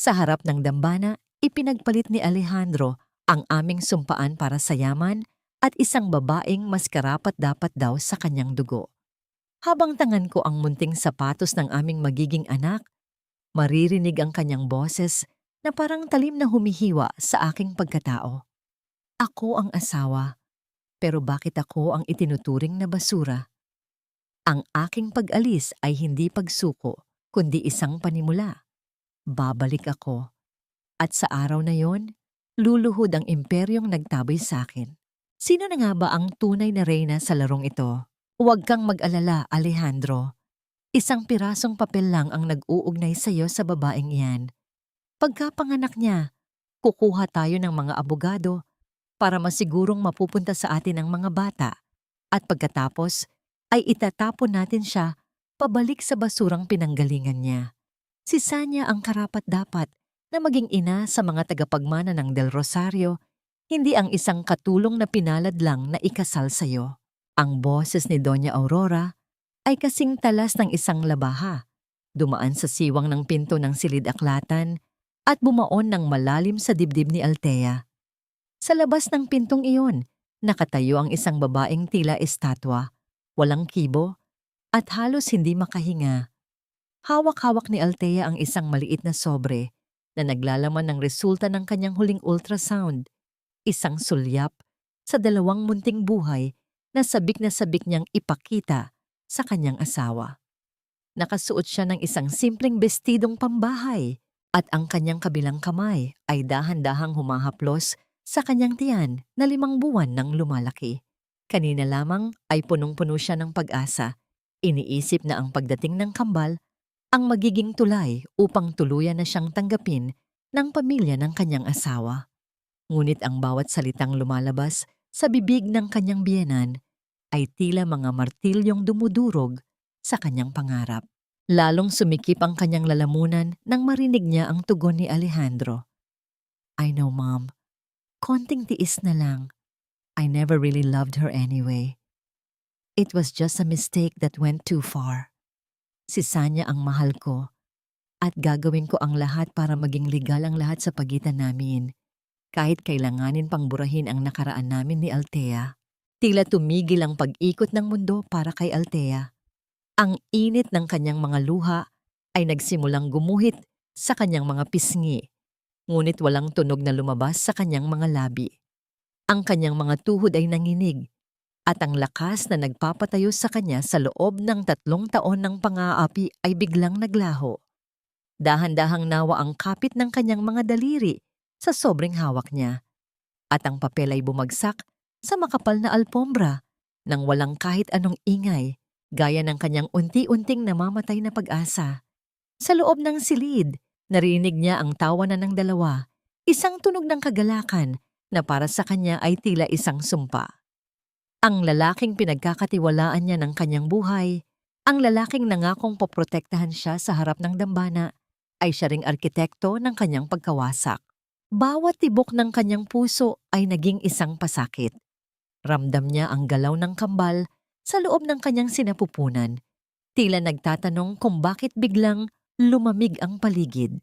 Sa harap ng dambana, ipinagpalit ni Alejandro ang aming sumpaan para sa yaman at isang babaeng mas karapat-dapat daw sa kanyang dugo. Habang tangan ko ang munting sapatos ng aming magiging anak, maririnig ang kanyang boses na parang talim na humihiwa sa aking pagkatao. Ako ang asawa, pero bakit ako ang itinuturing na basura? Ang aking pag-alis ay hindi pagsuko, kundi isang panimula. Babalik ako. At sa araw na yon, luluhod ang imperyong nagtaboy sa akin. Sino na nga ba ang tunay na reyna sa larong ito? Huwag kang mag-alala, Alejandro. Isang pirasong papel lang ang nag-uugnay sa iyo sa babaeng iyan. Pagkapanganak niya, kukuha tayo ng mga abogado para masigurong mapupunta sa atin ang mga bata at pagkatapos ay itatapon natin siya pabalik sa basurang pinanggalingan niya. Si Sanya ang karapat-dapat na maging ina sa mga tagapagmana ng Del Rosario, hindi ang isang katulong na pinalad lang na ikasal sa'yo. Ang boses ni Doña Aurora ay kasing talas ng isang labaha, dumaan sa siwang ng pinto ng silid-aklatan at bumaon ng malalim sa dibdib ni Althea. Sa labas ng pintong iyon, nakatayo ang isang babaeng tila estatwa, walang kibo at halos hindi makahinga. Hawak-hawak ni Althea ang isang maliit na sobre na naglalaman ng resulta ng kanyang huling ultrasound, isang sulyap sa dalawang munting buhay na sabik niyang ipakita sa kanyang asawa. Nakasuot siya ng isang simpleng bestidong pambahay at ang kanyang kabilang kamay ay dahan-dahang humahaplos sa kanyang tiyan na 5 buwan nang lumalaki. Kanina lamang ay punong-puno siya ng pag-asa. Iniisip na ang pagdating ng kambal ang magiging tulay upang tuluyan na siyang tanggapin ng pamilya ng kanyang asawa. Ngunit ang bawat salitang lumalabas sa bibig ng kanyang biyenan ay tila mga martilyong dumudurog sa kanyang pangarap. Lalong sumikip ang kanyang lalamunan nang marinig niya ang tugon ni Alejandro. I know, Mom. Konting tiis na lang. I never really loved her anyway. It was just a mistake that went too far. Si Sanya ang mahal ko at gagawin ko ang lahat para maging legal ang lahat sa pagitan namin. Kahit kailanganin pang burahin ang nakaraan namin ni Althea. Tila tumigil ang pag-ikot ng mundo para kay Althea. Ang init ng kanyang mga luha ay nagsimulang gumuhit sa kanyang mga pisngi, ngunit walang tunog na lumabas sa kanyang mga labi. Ang kanyang mga tuhod ay nanginig at ang lakas na nagpapatayo sa kanya sa loob ng 3 taon ng pang-aapi ay biglang naglaho. Dahan-dahang nawa ang kapit ng kanyang mga daliri sa sobrang hawak niya at ang papel ay bumagsak sa makapal na alpombra nang walang kahit anong ingay gaya ng kanyang unti-unting namamatay na pag-asa. Sa loob ng silid, narinig niya ang tawanan ng dalawa, isang tunog ng kagalakan na para sa kanya ay tila isang sumpa. Ang lalaking pinagkakatiwalaan niya ng kanyang buhay, ang lalaking nangakong poprotektahan siya sa harap ng dambana, ay siya ring arkitekto ng kanyang pagkawasak. Bawat tibok ng kanyang puso ay naging isang pasakit. Ramdam niya ang galaw ng kambal sa loob ng kanyang sinapupunan, tila nagtatanong kung bakit biglang lumamig ang paligid.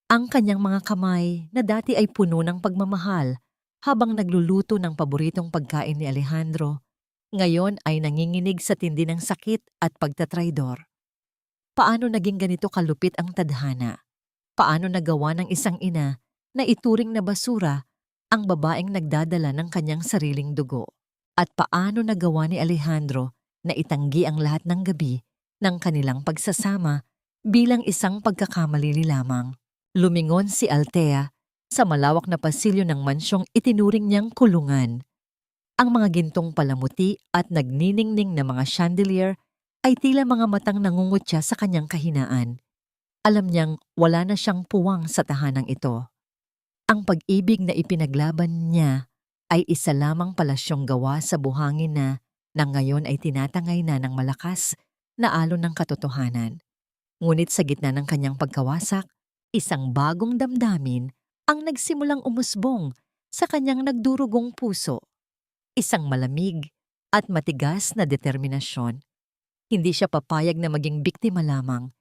Ang kanyang mga kamay na dati ay puno ng pagmamahal habang nagluluto ng paboritong pagkain ni Alejandro, ngayon ay nanginginig sa tindi ng sakit at pagtatraidor. Paano naging ganito kalupit ang tadhana? Paano nagawa ng isang ina na ituring na basura ang babaeng nagdadala ng kanyang sariling dugo? At paano nagawa ni Alejandro na itanggi ang lahat ng gabi ng kanilang pagsasama bilang isang pagkakamali lamang? Lumingon si Althea sa malawak na pasilyo ng mansyong itinuring niyang kulungan. Ang mga gintong palamuti at nagniningning na mga chandelier ay tila mga matang nangungutya sa kanyang kahinaan. Alam niyang wala na siyang puwang sa tahanang ito. Ang pag-ibig na ipinaglaban niya ay isa lamang palasyong gawa sa buhangin na ngayon ay tinatangay na ng malakas na alon ng katotohanan. Ngunit sa gitna ng kanyang pagkawasak, isang bagong damdamin ang nagsimulang umusbong sa kanyang nagdurugong puso. Isang malamig at matigas na determinasyon. Hindi siya papayag na maging biktima lamang.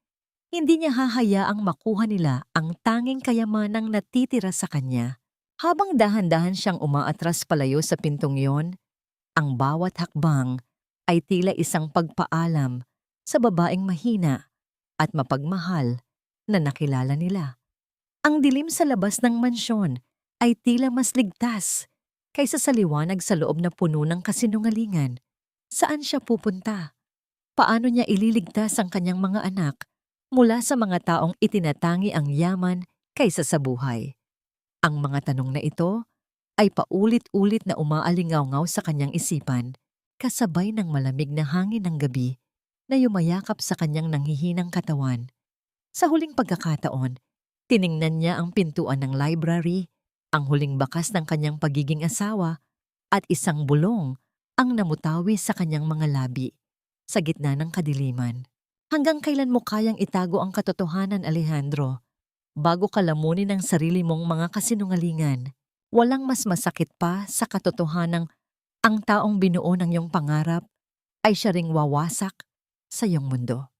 Hindi niya hahayaang makuha nila ang tanging kayamanang natitira sa kanya. Habang dahan-dahan siyang umaatras palayo sa pintong yon, ang bawat hakbang ay tila isang pagpaalam sa babaeng mahina at mapagmahal na nakilala nila. Ang dilim sa labas ng mansyon ay tila mas ligtas kaysa sa liwanag sa loob na puno ng kasinungalingan. Saan siya pupunta? Paano niya ililigtas ang kanyang mga anak mula sa mga taong itinatangi ang yaman kaysa sa buhay? Ang mga tanong na ito ay paulit-ulit na umaalingaw-ngaw sa kanyang isipan, kasabay ng malamig na hangin ng gabi na yumayakap sa kanyang nanghihinang katawan. Sa huling pagkakataon, tiningnan niya ang pintuan ng library, ang huling bakas ng kanyang pagiging asawa, at isang bulong ang namutawi sa kanyang mga labi sa gitna ng kadiliman. Hanggang kailan mo kayang itago ang katotohanan, Alejandro? Bago ka lamunin ang sarili mong mga kasinungalingan, walang mas masakit pa sa katotohanang ang taong binuo ng iyong pangarap ay siya ring wawasak sa iyong mundo.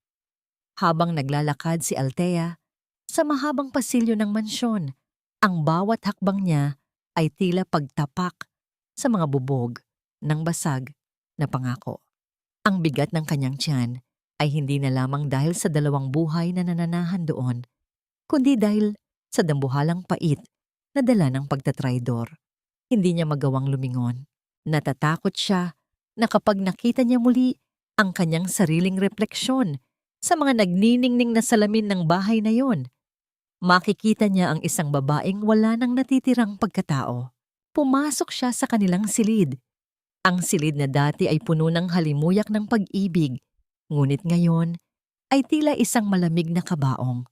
Habang naglalakad si Althea sa mahabang pasilyo ng mansyon, ang bawat hakbang niya ay tila pagtapak sa mga bubog ng basag na pangako. Ang bigat ng kanyang tiyan ay hindi na lamang dahil sa dalawang buhay na nananahan doon, kundi dahil sa dambuhalang pait na dala ng pagtatraidor. Hindi niya magawang lumingon. Natatakot siya na kapag nakita niya muli ang kanyang sariling refleksyon sa mga nagniningning na salamin ng bahay na yon, makikita niya ang isang babaeng wala nang natitirang pagkatao. Pumasok siya sa kanilang silid. Ang silid na dati ay puno ng halimuyak ng pag-ibig, ngunit ngayon ay tila isang malamig na kabaong.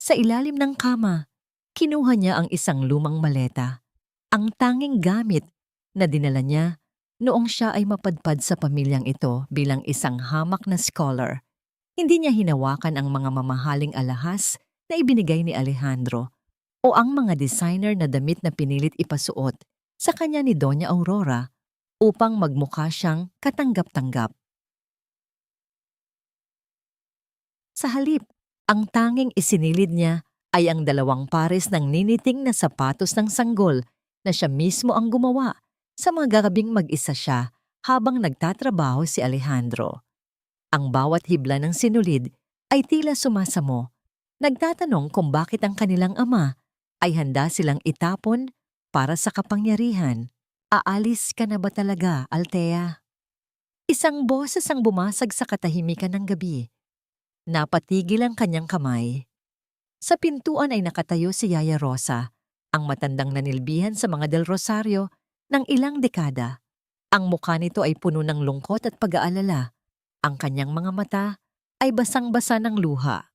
Sa ilalim ng kama, kinuha niya ang isang lumang maleta, ang tanging gamit na dinala niya noong siya ay mapadpad sa pamilyang ito bilang isang hamak na scholar. Hindi niya hinawakan ang mga mamahaling alahas na ibinigay ni Alejandro o ang mga designer na damit na pinilit ipasuot sa kanya ni Doña Aurora upang magmukha siyang katanggap-tanggap. Sa halip, ang tanging isinilid niya ay ang 2 pares ng niniting na sapatos ng sanggol na siya mismo ang gumawa sa mga gabing mag-isa siya habang nagtatrabaho si Alejandro. Ang bawat hibla ng sinulid ay tila sumasamo, nagtatanong kung bakit ang kanilang ama ay handa silang itapon para sa kapangyarihan. Aalis ka na ba talaga, Althea? Isang boses ang bumasag sa katahimikan ng gabi. Napatigil ang kanyang kamay. Sa pintuan ay nakatayo si Yaya Rosa, ang matandang nanilbihan sa mga Del Rosario ng ilang dekada. Ang mukha nito ay puno ng lungkot at pag-aalala. Ang kanyang mga mata ay basang-basa ng luha.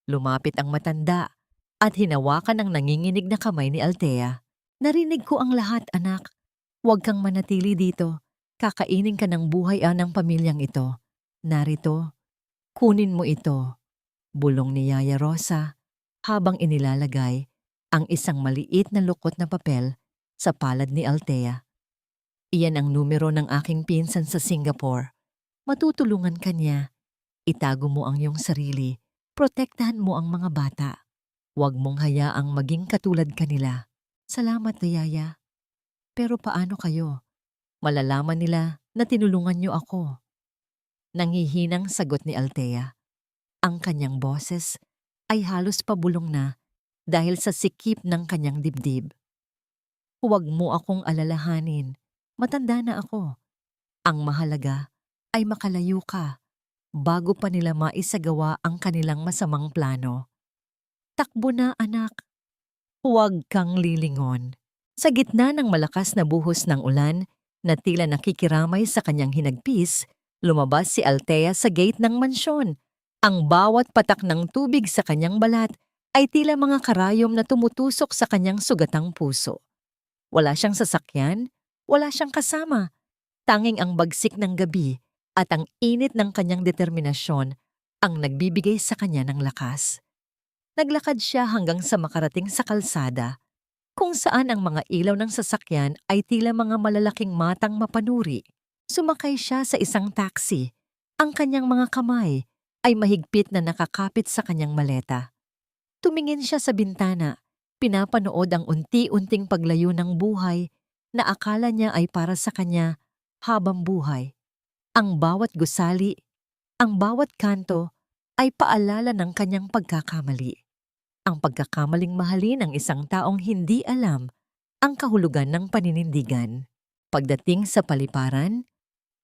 Lumapit ang matanda at hinawakan ang nanginginig na kamay ni Althea. Narinig ko ang lahat, anak. Huwag kang manatili dito. Kakainin ka ng buhay ng pamilyang ito. Narito, kunin mo ito. Bulong ni Yaya Rosa habang inilalagay ang isang maliit na lukot na papel sa palad ni Althea. Iyan ang numero ng aking pinsan sa Singapore. Matutulungan ka niya. Itago mo ang iyong sarili. Protektahan mo ang mga bata. Huwag mong hayaang maging katulad kanila. Salamat, Yaya. Pero paano kayo? Malalaman nila na tinulungan niyo ako. Nanghihinang sagot ni Althea. Ang kanyang boses ay halos pabulong na dahil sa sikip ng kanyang dibdib. Huwag mo akong alalahanin. Matanda na ako. Ang mahalaga ay makalayo ka bago pa nila maisagawa ang kanilang masamang plano. Takbo na, anak. Huwag kang lilingon. Sa gitna ng malakas na buhos ng ulan na tila nakikiramay sa kanyang hinagpis, lumabas si Althea sa gate ng mansyon. Ang bawat patak ng tubig sa kanyang balat ay tila mga karayom na tumutusok sa kanyang sugatang puso. Wala siyang sasakyan, wala siyang kasama. Tanging ang bagsik ng gabi at ang init ng kanyang determinasyon ang nagbibigay sa kanya ng lakas. Naglakad siya hanggang sa makarating sa kalsada, kung saan ang mga ilaw ng sasakyan ay tila mga malalaking matang mapanuri. Sumakay siya sa isang taxi. Ang kanyang mga kamay ay mahigpit na nakakapit sa kanyang maleta. Tumingin siya sa bintana, pinapanood ang unti-unting paglayo ng buhay na akala niya ay para sa kanya habang buhay. Ang bawat gusali, ang bawat kanto ay paalala ng kanyang pagkakamali. Ang pagkakamaling mahalin ang isang taong hindi alam ang kahulugan ng paninindigan. Pagdating sa paliparan,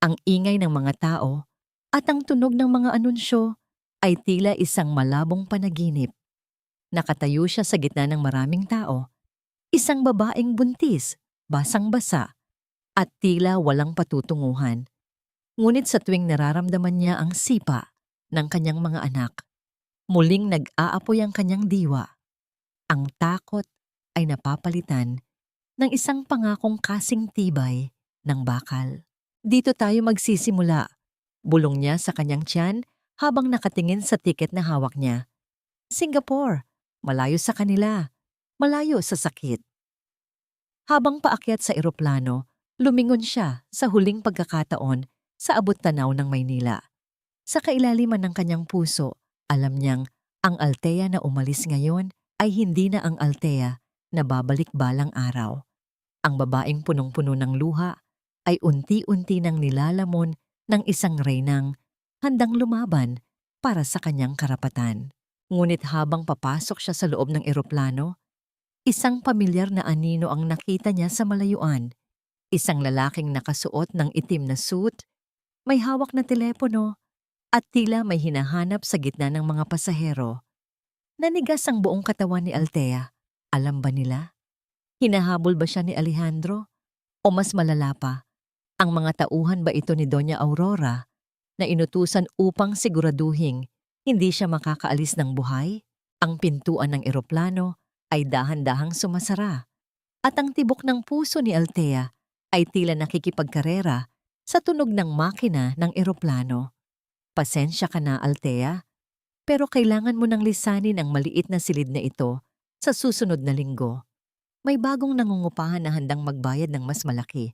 ang ingay ng mga tao at ang tunog ng mga anunsyo ay tila isang malabong panaginip. Nakatayo siya sa gitna ng maraming tao, isang babaeng buntis, basang-basa, at tila walang patutunguhan. Ngunit sa tuwing nararamdaman niya ang sipa ng kanyang mga anak, muling nag-aapoy ang kanyang diwa. Ang takot ay napapalitan ng isang pangakong kasing tibay ng bakal. Dito tayo magsisimula, bulong niya sa kanyang tiyan habang nakatingin sa tiket na hawak niya. Singapore, malayo sa kanila, malayo sa sakit. Habang paakyat sa eroplano, lumingon siya sa huling pagkakataon sa abot-tanaw ng Maynila. Sa kailaliman ng kanyang puso, alam niyang ang Althea na umalis ngayon ay hindi na ang Althea na babalik balang araw. Ang babaeng punong-puno ng luha ay unti-unti nang nilalamon ng isang reynang handang lumaban para sa kanyang karapatan. Ngunit habang papasok siya sa loob ng eroplano, isang pamilyar na anino ang nakita niya sa malayuan. Isang lalaking nakasuot ng itim na suit, may hawak na telepono, at tila may hinahanap sa gitna ng mga pasahero. Nanigas ang buong katawan ni Althea. Alam ba nila? Hinahabol ba siya ni Alejandro? O mas malala pa, ang mga tauhan ba ito ni Doña Aurora na inutusan upang siguraduhing hindi siya makakaalis ng buhay? Ang pintuan ng eroplano ay dahan-dahang sumasara at ang tibok ng puso ni Althea ay tila nakikipagkarera sa tunog ng makina ng eroplano. Pasensya ka na, Althea, pero kailangan mo nang lisanin ang maliit na silid na ito sa susunod na linggo. May bagong nangungupahan na handang magbayad ng mas malaki.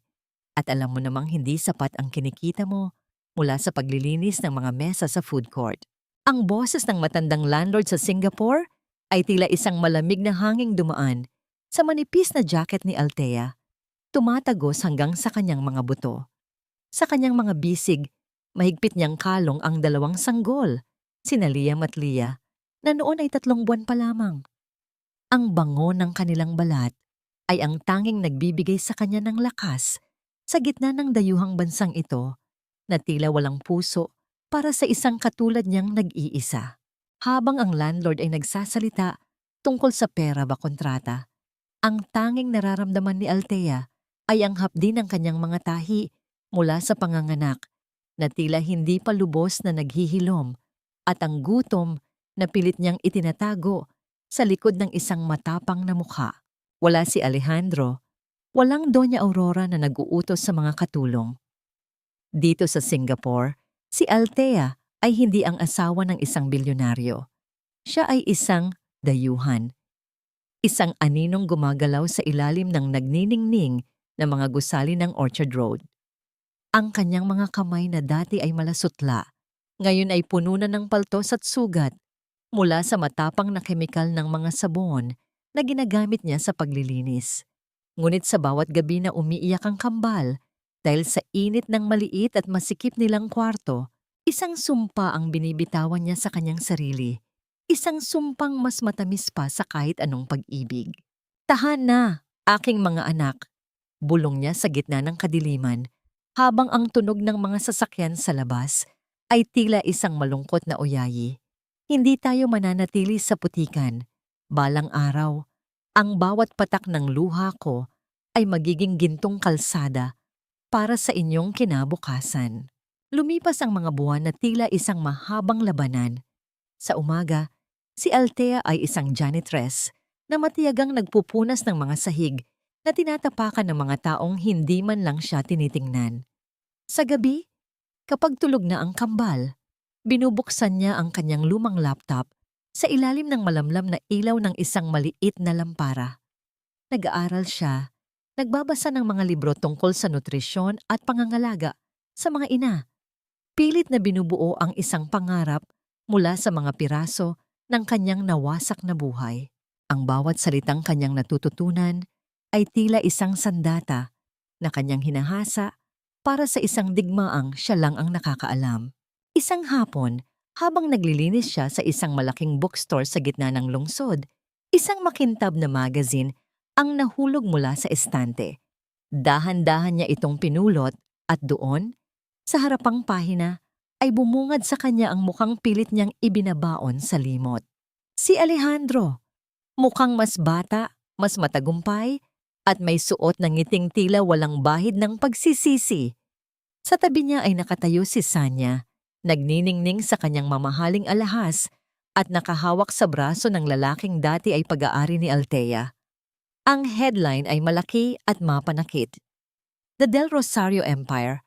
At alam mo namang hindi sapat ang kinikita mo mula sa paglilinis ng mga mesa sa food court. Ang boses ng matandang landlord sa Singapore ay tila isang malamig na hanging dumaan sa manipis na jacket ni Althea, tumatagos hanggang sa kanyang mga buto. Sa kanyang mga bisig, mahigpit niyang kalong ang dalawang sanggol, sina Liam at Leah, na noon ay 3 buwan pa lamang. Ang bango ng kanilang balat ay ang tanging nagbibigay sa kanya ng lakas sa gitna ng dayuhang bansang ito na tila walang puso para sa isang katulad niyang nag-iisa. Habang ang landlord ay nagsasalita tungkol sa pera ba kontrata, ang tanging nararamdaman ni Althea ay ang hapdi ng kanyang mga tahi mula sa panganganak na tila hindi pa lubos na naghihilom at ang gutom na pilit niyang itinatago sa likod ng isang matapang na mukha. Wala si Alejandro, walang Doña Aurora na nag-uutos sa mga katulong. Dito sa Singapore, si Althea ay hindi ang asawa ng isang bilyonaryo. Siya ay isang dayuhan. Isang aninong gumagalaw sa ilalim ng nagniningning na mga gusali ng Orchard Road. Ang kanyang mga kamay na dati ay malasutla, ngayon ay puno na ng paltos at sugat mula sa matapang na kemikal ng mga sabon na ginagamit niya sa paglilinis. Ngunit sa bawat gabi na umiiyak ang kambal dahil sa init ng maliit at masikip nilang kwarto, isang sumpa ang binibitawan niya sa kanyang sarili. Isang sumpang mas matamis pa sa kahit anong pag-ibig. Tahan na, aking mga anak, bulong niya sa gitna ng kadiliman habang ang tunog ng mga sasakyan sa labas ay tila isang malungkot na oyayi. Hindi tayo mananatili sa putikan. Balang araw, ang bawat patak ng luha ko ay magiging gintong kalsada para sa inyong kinabukasan. Lumipas ang mga buwan na tila isang mahabang labanan. Sa umaga, si Althea ay isang janitress na matiyagang nagpupunas ng mga sahig na tinatapakan ng mga taong hindi man lang siya tinitingnan. Sa gabi, kapag tulog na ang kambal, binubuksan niya ang kanyang lumang laptop sa ilalim ng malamlam na ilaw ng isang maliit na lampara. Nag-aaral siya, nagbabasa ng mga libro tungkol sa nutrisyon at pangangalaga sa mga ina. Pilit na binubuo ang isang pangarap mula sa mga piraso ng kanyang nawasak na buhay. Ang bawat salitang kanyang natututunan ay tila isang sandata na kanyang hinahasa para sa isang digmaang siya lang ang nakakaalam. Isang hapon, habang naglilinis siya sa isang malaking bookstore sa gitna ng lungsod, isang makintab na magazine ang nahulog mula sa estante. Dahan-dahan niya itong pinulot at doon, sa harapang pahina, ay bumungad sa kanya ang mukhang pilit niyang ibinabaon sa limot. Si Alejandro, mukhang mas bata, mas matagumpay, at may suot ng ngiting tila walang bahid ng pagsisisi. Sa tabi niya ay nakatayo si Sanya, nagniningning sa kanyang mamahaling alahas at nakahawak sa braso ng lalaking dati ay pag-aari ni Althea. Ang headline ay malaki at mapanakit. The Del Rosario Empire,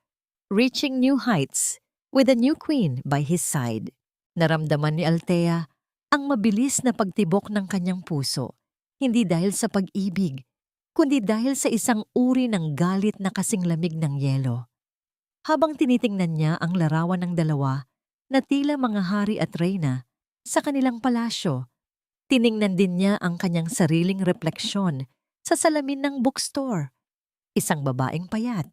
Reaching New Heights with a New Queen by his side. Naramdaman ni Althea ang mabilis na pagtibok ng kanyang puso, hindi dahil sa pag-ibig, kundi dahil sa isang uri ng galit na kasing lamig ng yelo. Habang tinitingnan niya ang larawan ng dalawa na tila mga hari at reyna sa kanilang palasyo, tiningnan din niya ang kanyang sariling refleksyon sa salamin ng bookstore. Isang babaeng payat,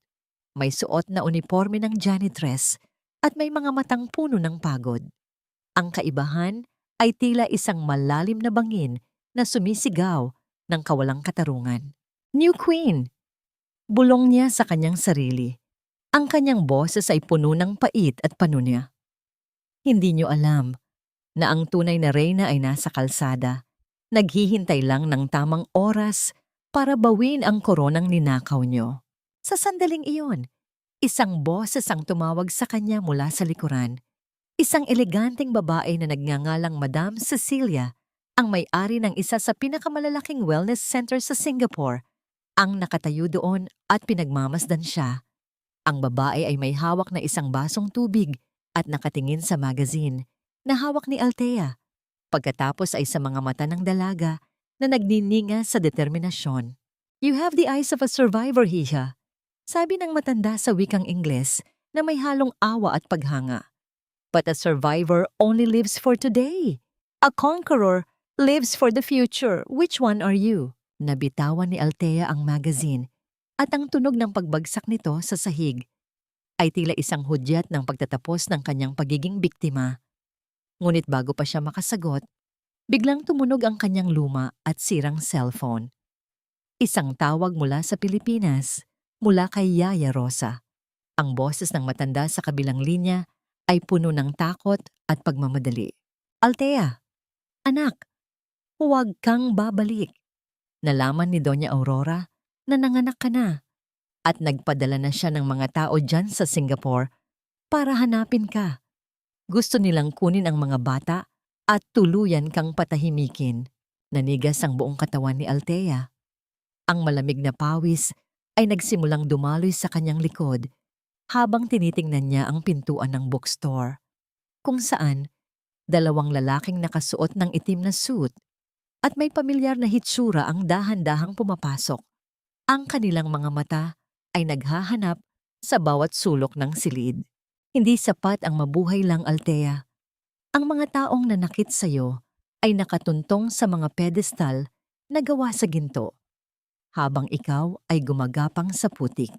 may suot na uniforme ng janitress at may mga matang puno ng pagod. Ang kaibahan ay tila isang malalim na bangin na sumisigaw ng kawalang katarungan. New Queen! Bulong niya sa kanyang sarili. Ang kanyang boses ay puno ng pait at panunya. Hindi niyo alam na ang tunay na reyna ay nasa kalsada, naghihintay lang ng tamang oras para bawin ang koronang ninakaw niyo. Sa sandaling iyon, isang boses ang tumawag sa kanya mula sa likuran. Isang eleganteng babae na nagngangalang Madam Cecilia, ang may-ari ng isa sa pinakamalalaking wellness center sa Singapore, ang nakatayo doon at pinagmamasdan siya. Ang babae ay may hawak na isang basong tubig at nakatingin sa magazine na hawak ni Althea. Pagkatapos ay sa mga mata ng dalaga na nagnininga sa determinasyon. You have the eyes of a survivor, Hiha. Sabi ng matanda sa wikang Ingles na may halong awa at paghanga. But a survivor only lives for today. A conqueror lives for the future. Which one are you? Nabitawan ni Althea ang magazine at ang tunog ng pagbagsak nito sa sahig ay tila isang hudyat ng pagtatapos ng kanyang pagiging biktima. Ngunit bago pa siya makasagot, biglang tumunog ang kanyang luma at sirang cellphone. Isang tawag mula sa Pilipinas, mula kay Yaya Rosa. Ang boses ng matanda sa kabilang linya ay puno ng takot at pagmamadali. Althea, anak, huwag kang babalik. Nalaman ni Doña Aurora na nanganak ka na at nagpadala na siya ng mga tao dyan sa Singapore para hanapin ka. Gusto nilang kunin ang mga bata at tuluyan kang patahimikin. Nanigas ang buong katawan ni Althea. Ang malamig na pawis ay nagsimulang dumaloy sa kanyang likod habang tinitingnan niya ang pintuan ng bookstore, kung saan dalawang lalaking nakasuot ng itim na suit at may pamilyar na hitsura ang dahan-dahang pumapasok. Ang kanilang mga mata ay naghahanap sa bawat sulok ng silid. Hindi sapat ang mabuhay lang, Althea. Ang mga taong nanakit sa'yo ay nakatuntong sa mga pedestal na gawa sa ginto, habang ikaw ay gumagapang sa putik.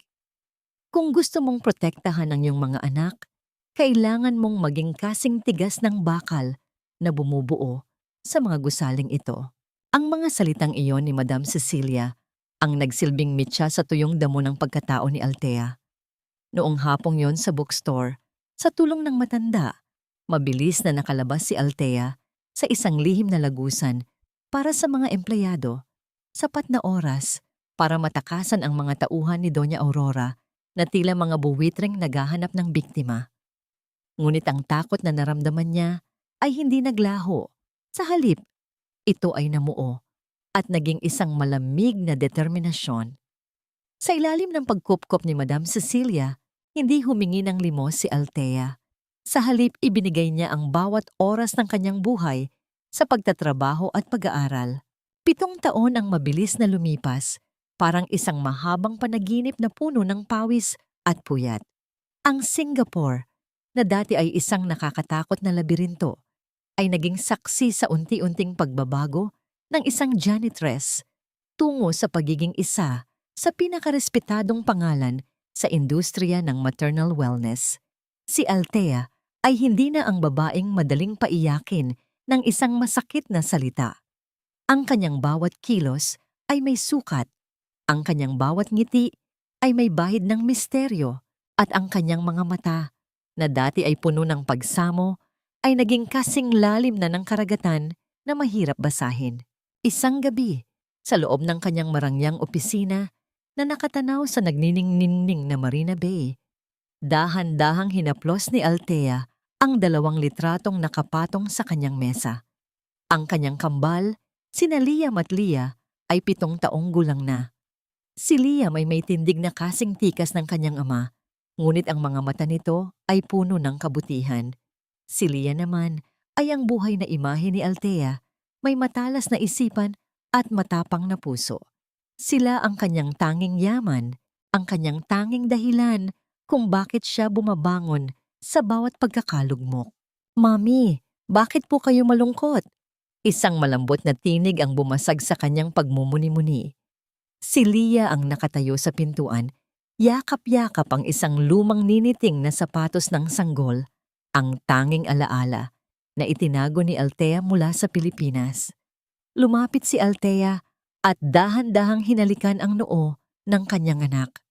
Kung gusto mong protektahan ang iyong mga anak, kailangan mong maging kasing tigas ng bakal na bumubuo sa mga gusaling ito. Ang mga salitang iyon ni Madam Cecilia ang nagsilbing mitya sa tuyong damo ng pagkatao ni Althea. Noong hapong yon sa bookstore, sa tulong ng matanda, mabilis na nakalabas si Althea sa isang lihim na lagusan para sa mga empleyado, sapat na oras para matakasan ang mga tauhan ni Doña Aurora na tila mga buwitreng naghahanap ng biktima. Ngunit ang takot na naramdaman niya ay hindi naglaho. Sa halip, ito ay namuo at naging isang malamig na determinasyon. Sa ilalim ng pagkupkop ni Madam Cecilia, hindi humingi ng limos si Althea. Sa halip, ibinigay niya ang bawat oras ng kanyang buhay sa pagtatrabaho at pag-aaral. 7 taon ang mabilis na lumipas, parang isang mahabang panaginip na puno ng pawis at puyat. Ang Singapore, na dati ay isang nakakatakot na labirinto, ay naging saksi sa unti-unting pagbabago ng isang janitress tungo sa pagiging isa sa pinakarespetadong pangalan sa industriya ng maternal wellness. Si Althea ay hindi na ang babaeng madaling paiyakin ng isang masakit na salita. Ang kanyang bawat kilos ay may sukat, ang kanyang bawat ngiti ay may bahid ng misteryo, at ang kanyang mga mata, na dati ay puno ng pagsamo, ay naging kasing lalim na ng karagatan na mahirap basahin. Isang gabi, sa loob ng kanyang marangyang opisina na nakatanaw sa nagniningning na Marina Bay, dahan-dahang hinaplos ni Althea ang 2 litratong nakapatong sa kanyang mesa. Ang kanyang kambal, sina Liam at Leah, ay 7 taong gulang na. Si Liam ay may tindig na kasing tikas ng kanyang ama, ngunit ang mga mata nito ay puno ng kabutihan. Si Leah naman ay ang buhay na imahe ni Althea, may matalas na isipan at matapang na puso. Sila ang kanyang tanging yaman, ang kanyang tanging dahilan kung bakit siya bumabangon sa bawat pagkakalugmok. "Mami, bakit po kayo malungkot?" Isang malambot na tinig ang bumasag sa kanyang pagmumuni-muni. Si Leah ang nakatayo sa pintuan, yakap-yakap ang isang lumang niniting na sapatos ng sanggol, ang tanging alaala na itinago ni Althea mula sa Pilipinas. Lumapit si Althea at dahan-dahang hinalikan ang noo ng kanyang anak.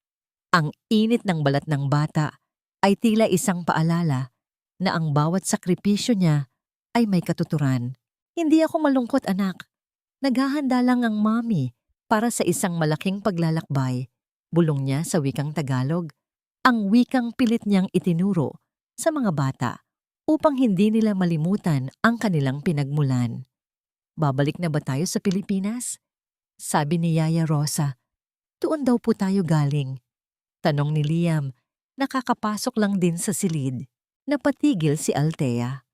Ang init ng balat ng bata ay tila isang paalala na ang bawat sakripisyo niya ay may katuturan. "Hindi ako malungkot, anak. Naghahanda lang ang mami para sa isang malaking paglalakbay," bulong niya sa wikang Tagalog, ang wikang pilit niyang itinuro sa mga bata upang hindi nila malimutan ang kanilang pinagmulan. "Babalik na ba tayo sa Pilipinas?" sabi ni Yaya Rosa. "Doon daw po tayo galing." Tanong ni Liam, nakakapasok lang din sa silid. Napatigil si Althea.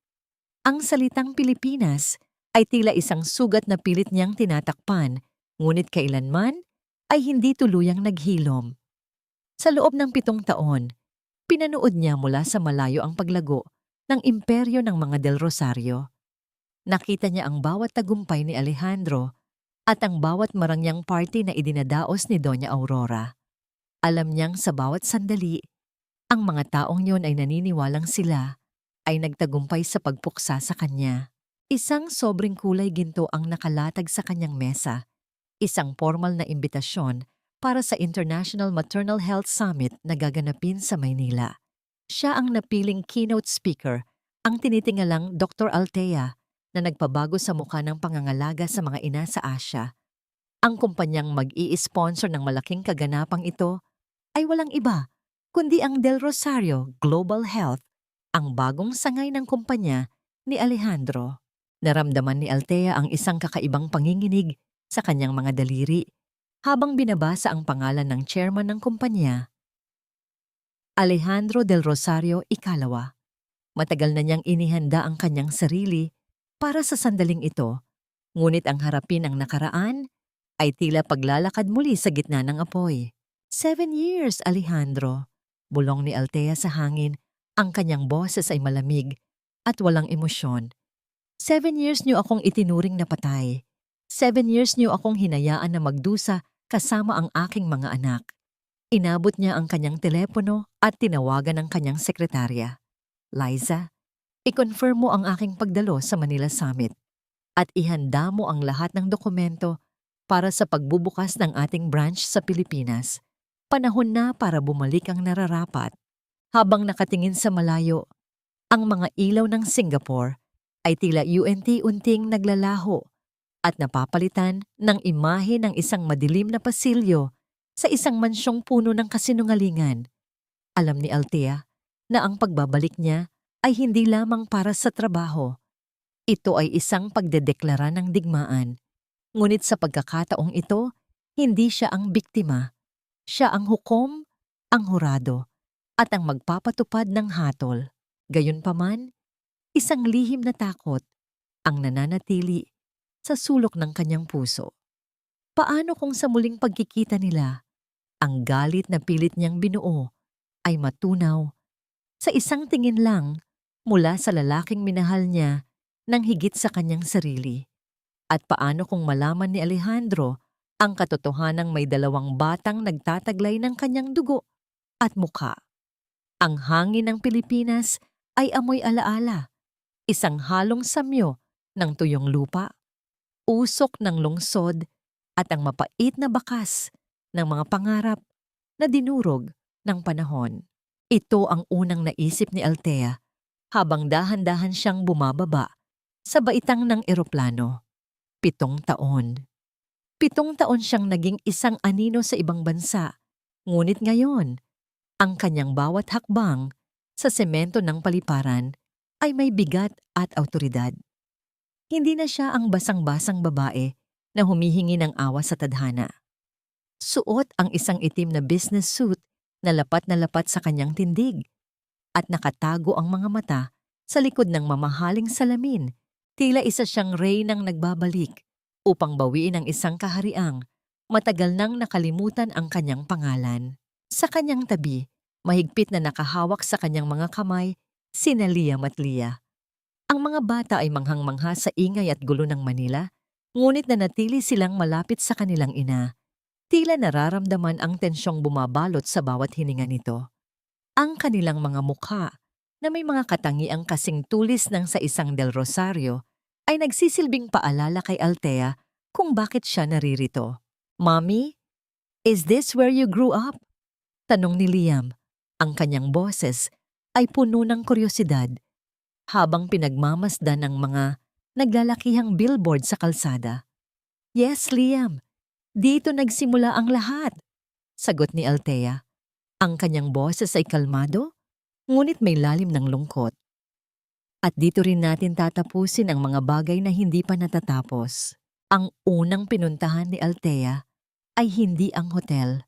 Ang salitang Pilipinas ay tila isang sugat na pilit niyang tinatakpan, ngunit kailanman ay hindi tuluyang naghilom. Sa loob ng 7 taon, pinanood niya mula sa malayo ang paglago ng imperyo ng mga Del Rosario. Nakita niya ang bawat tagumpay ni Alejandro at ang bawat marangyang party na idinadaos ni Doña Aurora. Alam niyang sa bawat sandali, ang mga taong yon ay naniniwalang sila ay nagtagumpay sa pagpuksa sa kanya. Isang sobrang kulay ginto ang nakalatag sa kanyang mesa, isang formal na imbitasyon para sa International Maternal Health Summit na gaganapin sa Maynila. Siya ang napiling keynote speaker, ang tinitingalang Dr. Althea, na nagpabago sa mukha ng pangangalaga sa mga ina sa Asia. Ang kumpanyang mag-i-sponsor ng malaking kaganapang ito ay walang iba kundi ang Del Rosario Global Health, ang bagong sangay ng kumpanya ni Alejandro. Naramdaman ni Althea ang isang kakaibang panginginig sa kanyang mga daliri habang binabasa ang pangalan ng chairman ng kumpanya. Alejandro Del Rosario Ikalawa. Matagal na niyang inihanda ang kanyang sarili para sa sandaling ito, ngunit ang harapin ang nakaraan ay tila paglalakad muli sa gitna ng apoy. 7 years, Alejandro, bulong ni Althea sa hangin, ang kanyang boses ay malamig at walang emosyon. 7 years niyo akong itinuring na patay. 7 years niyo akong hinayaan na magdusa kasama ang aking mga anak. Inabot niya ang kanyang telepono at tinawagan ang kanyang sekretarya. "Liza, i-confirm mo ang aking pagdalo sa Manila Summit at ihanda mo ang lahat ng dokumento para sa pagbubukas ng ating branch sa Pilipinas. Panahon na para bumalik ang nararapat." Habang nakatingin sa malayo, ang mga ilaw ng Singapore ay tila unti-unting naglalaho at napapalitan ng imahe ng isang madilim na pasilyo sa isang mansyong puno ng kasinungalingan. Alam ni Althea na ang pagbabalik niya ay hindi lamang para sa trabaho. Ito ay isang pagdedeklara ng digmaan. Ngunit sa pagkakataong ito, hindi siya ang biktima. Siya ang hukom, ang hurado, at ang magpapatupad ng hatol. Gayunpaman, isang lihim na takot ang nananatili sa sulok ng kanyang puso. Paano kung sa muling pagkikita nila, ang galit na pilit niyang binuo ay matunaw sa isang tingin lang mula sa lalaking minahal niya ng higit sa kanyang sarili. At paano kung malaman ni Alejandro ang katotohanang may dalawang batang nagtataglay ng kanyang dugo at mukha? Ang hangin ng Pilipinas ay amoy alaala, isang halong samyo ng tuyong lupa, usok ng lungsod at ang mapait na bakas ng mga pangarap na dinurog ng panahon. Ito ang unang naisip ni Althea habang dahan-dahan siyang bumababa sa baitang ng eroplano. 7 taon. 7 taon siyang naging isang anino sa ibang bansa. Ngunit ngayon, ang kanyang bawat hakbang sa semento ng paliparan ay may bigat at awtoridad. Hindi na siya ang basang-basang babae na humihingi ng awa sa tadhana. Suot ang isang itim na business suit na lapat sa kanyang tindig at nakatago ang mga mata sa likod ng mamahaling salamin. Tila isa siyang reynang nagbabalik upang bawiin ang isang kahariang matagal nang nakalimutan ang kanyang pangalan. Sa kanyang tabi, mahigpit na nakahawak sa kanyang mga kamay, sina Liam at Leah. Ang mga bata ay manghang-mangha sa ingay at gulo ng Manila, ngunit nanatili silang malapit sa kanilang ina. Tila nararamdaman ang tensyong bumabalot sa bawat hininga nito. Ang kanilang mga mukha na may mga katangiang kasing tulis ng sa isang Del Rosario ay nagsisilbing paalala kay Althea kung bakit siya naririto. "Mommy, is this where you grew up?" Tanong ni Liam. Ang kanyang boses ay puno ng kuryosidad habang pinagmamasdan ng mga naglalakihang billboard sa kalsada. "Yes, Liam. Dito nagsimula ang lahat," sagot ni Althea. Ang kanyang boses ay kalmado, ngunit may lalim ng lungkot. "At dito rin natin tatapusin ang mga bagay na hindi pa natatapos." Ang unang pinuntahan ni Althea ay hindi ang hotel,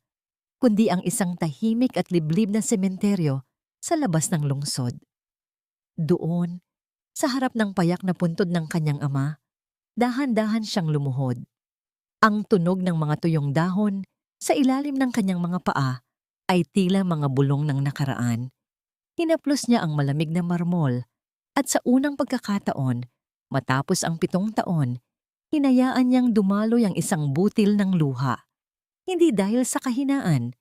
kundi ang isang tahimik at liblib na sementeryo sa labas ng lungsod. Doon, sa harap ng payak na puntod ng kanyang ama, dahan-dahan siyang lumuhod. Ang tunog ng mga tuyong dahon sa ilalim ng kanyang mga paa ay tila mga bulong ng nakaraan. Hinaplos niya ang malamig na marmol at sa unang pagkakataon, matapos ang 7 taon, hinayaan niyang dumaloy ang isang butil ng luha. Hindi dahil sa kahinaan,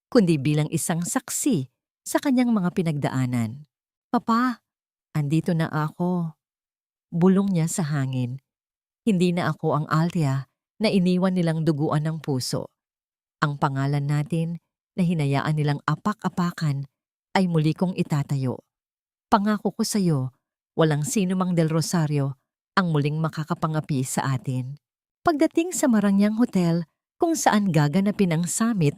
kundi bilang isang saksi sa kanyang mga pinagdaanan. "Papa, andito na ako," bulong niya sa hangin. "Hindi na ako ang Althea na iniwan nilang duguan ng puso. Ang pangalan natin na hinayaan nilang apak-apakan ay muli kong itatayo. Pangako ko sa iyo, walang sino mang Del Rosario ang muling makakapangapi sa atin." Pagdating sa Marangyang Hotel kung saan gaganapin ang summit,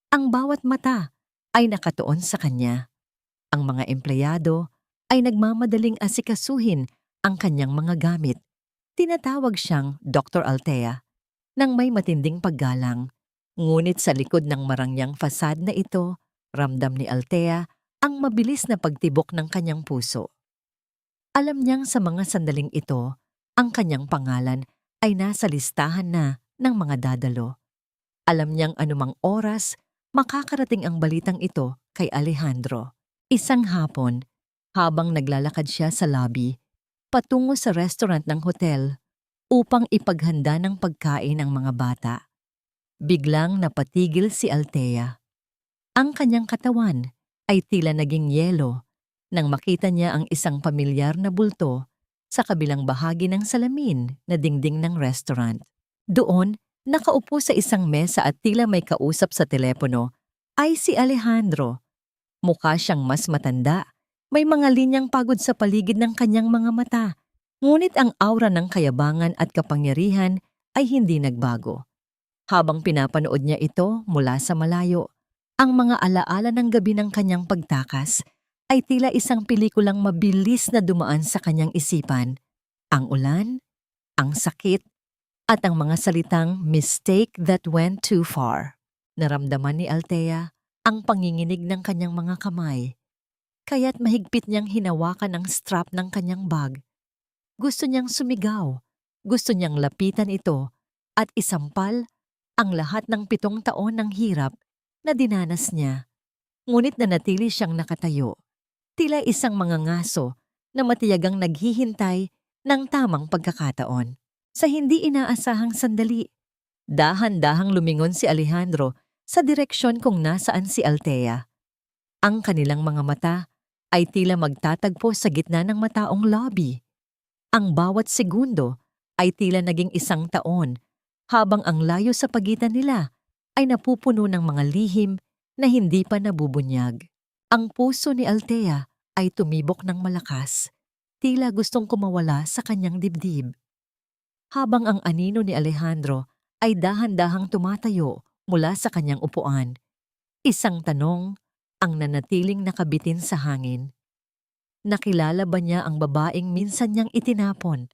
ang bawat mata ay nakatuon sa kanya. Ang mga empleyado ay nagmamadaling asikasuhin ang kanyang mga gamit. Tinatawag siyang Dr. Althea nang may matinding paggalang. Ngunit sa likod ng marangyang fasad na ito, ramdam ni Althea ang mabilis na pagtibok ng kanyang puso. Alam niyang sa mga sandaling ito, ang kanyang pangalan ay nasa listahan na ng mga dadalo. Alam niyang anumang oras, makakarating ang balitang ito kay Alejandro. Isang hapon, habang naglalakad siya sa lobby, patungo sa restaurant ng hotel upang ipaghanda ng pagkain ang mga bata, biglang napatigil si Althea. Ang kanyang katawan ay tila naging yelo nang makita niya ang isang pamilyar na bulto sa kabilang bahagi ng salamin na dingding ng restaurant. Doon, nakaupo sa isang mesa at tila may kausap sa telepono, ay si Alejandro. Mukha siyang mas matanda, may mga linyang pagod sa paligid ng kanyang mga mata, ngunit ang aura ng kayabangan at kapangyarihan ay hindi nagbago. Habang pinapanood niya ito mula sa malayo, ang mga alaala ng gabi ng kanyang pagtakas ay tila isang pelikulang mabilis na dumaan sa kanyang isipan. Ang ulan, ang sakit, at ang mga salitang "mistake that went too far." Naramdaman ni Althea ang panginginig ng kanyang mga kamay, kaya't mahigpit niyang hinawakan ang strap ng kanyang bag. Gusto niyang sumigaw, gusto niyang lapitan ito at isampal ang lahat ng 7 taon ng hirap na dinanas niya. Ngunit nanatili siyang nakatayo, tila isang mga ngaso na matiyagang naghihintay ng tamang pagkakataon. Sa hindi inaasahang sandali, dahan-dahang lumingon si Alejandro sa direksyon kung nasaan si Althea. Ang kanilang mga mata ay tila magtatagpo sa gitna ng mataong lobby. Ang bawat segundo ay tila naging isang taon, habang ang layo sa pagitan nila ay napupuno ng mga lihim na hindi pa nabubunyag. Ang puso ni Althea ay tumibok ng malakas, tila gustong kumawala sa kanyang dibdib. Habang ang anino ni Alejandro ay dahan-dahang tumatayo mula sa kanyang upuan, isang tanong ang nanatiling nakabitin sa hangin. Nakilala ba niya ang babaeng minsan niyang itinapon?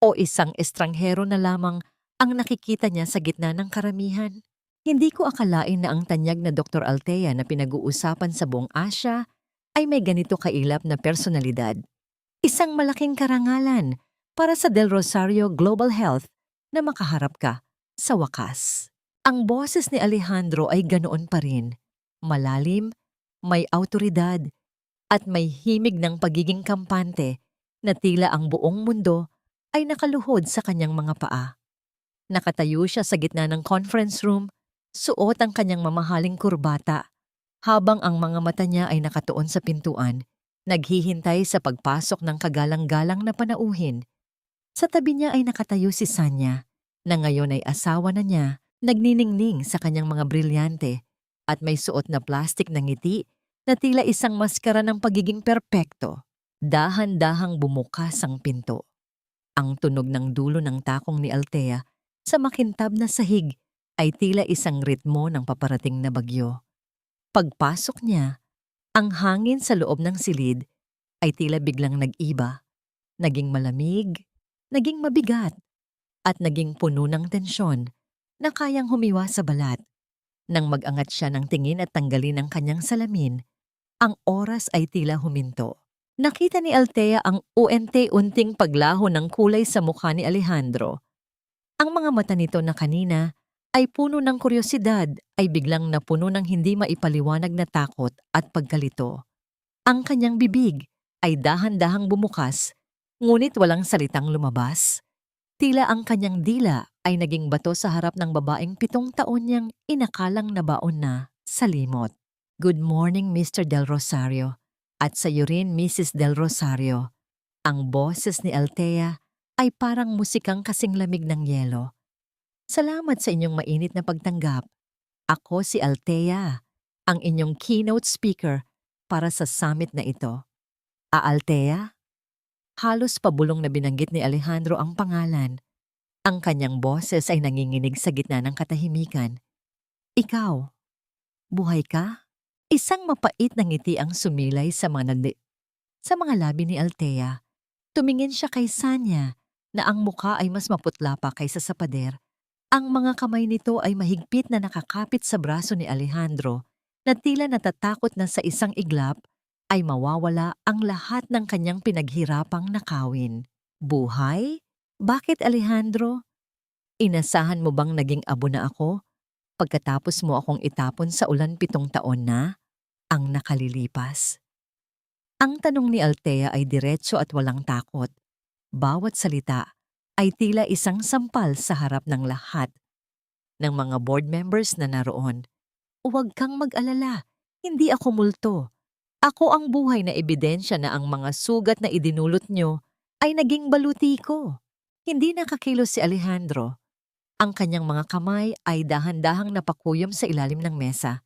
O isang estranghero na lamang ang nakikita niya sa gitna ng karamihan? Hindi ko akalain na ang tanyag na Dr. Althea na pinag-uusapan sa buong Asya ay may ganito kailap na personalidad. Isang malaking karangalan para sa Del Rosario Global Health na makaharap ka sa wakas. Ang boses ni Alejandro ay ganoon pa rin. Malalim, may autoridad, at may himig ng pagiging kampante na tila ang buong mundo ay nakaluhod sa kanyang mga paa. Nakatayo siya sa gitna ng conference room, suot ang kanyang mamahaling kurbata, habang ang mga mata niya ay nakatuon sa pintuan, naghihintay sa pagpasok ng kagalang-galang na panauhin. Sa tabi niya ay nakatayo si Sanya, na ngayon ay asawa na niya, nagniningning sa kanyang mga brilyante, at may suot na plastik na ngiti na tila isang maskara ng pagiging perpekto. Dahan-dahang bumukas ang pinto. Ang tunog ng dulo ng takong ni Althea sa makintab na sahig ay tila isang ritmo ng paparating na bagyo. Pagpasok niya, ang hangin sa loob ng silid ay tila biglang nag-iba, naging malamig, naging mabigat, at naging puno ng tensyon na kayang humiwa sa balat. Nang mag-angat siya ng tingin at tanggalin ang kanyang salamin, ang oras ay tila huminto. Nakita ni Althea ang unti-unting paglaho ng kulay sa mukha ni Alejandro. Ang mga mata nito na kanina ay puno ng kuryosidad ay biglang napuno ng hindi maipaliwanag na takot at pagkalito. Ang kanyang bibig ay dahan-dahang bumukas, ngunit walang salitang lumabas. Tila ang kanyang dila ay naging bato sa harap ng babaeng 7 taon niyang inakalang nabaon na sa limot. Good morning, Mr. Del Rosario. At sa iyo rin, Mrs. Del Rosario. Ang boses ni Althea ay parang musikang kasing lamig ng yelo. Salamat sa inyong mainit na pagtanggap. Ako si Althea, ang inyong keynote speaker para sa summit na ito. Althea? Halos pabulong na binanggit ni Alejandro ang pangalan. Ang kanyang boses ay nanginginig sa gitna ng katahimikan. Ikaw, buhay ka? Isang mapait na ngiti ang sumilay sa mga labi ni Althea. Tumingin siya kay Sanya na ang mukha ay mas maputla pa kaysa sa pader. Ang mga kamay nito ay mahigpit na nakakapit sa braso ni Alejandro na tila natatakot na sa isang iglap ay mawawala ang lahat ng kanyang pinaghirapang nakawin. Buhay? Bakit, Alejandro? Inasahan mo bang naging abo na ako pagkatapos mo akong itapon sa ulan 7 taon na ang nakalilipas? Ang tanong ni Althea ay diretso at walang takot. Bawat salita ay tila isang sampal sa harap ng lahat ng mga board members na naroon. Huwag kang mag-alala, hindi ako multo. Ako ang buhay na ebidensya na ang mga sugat na idinulot nyo ay naging baluti ko. Hindi nakakilos si Alejandro. Ang kanyang mga kamay ay dahan-dahang napakuyom sa ilalim ng mesa.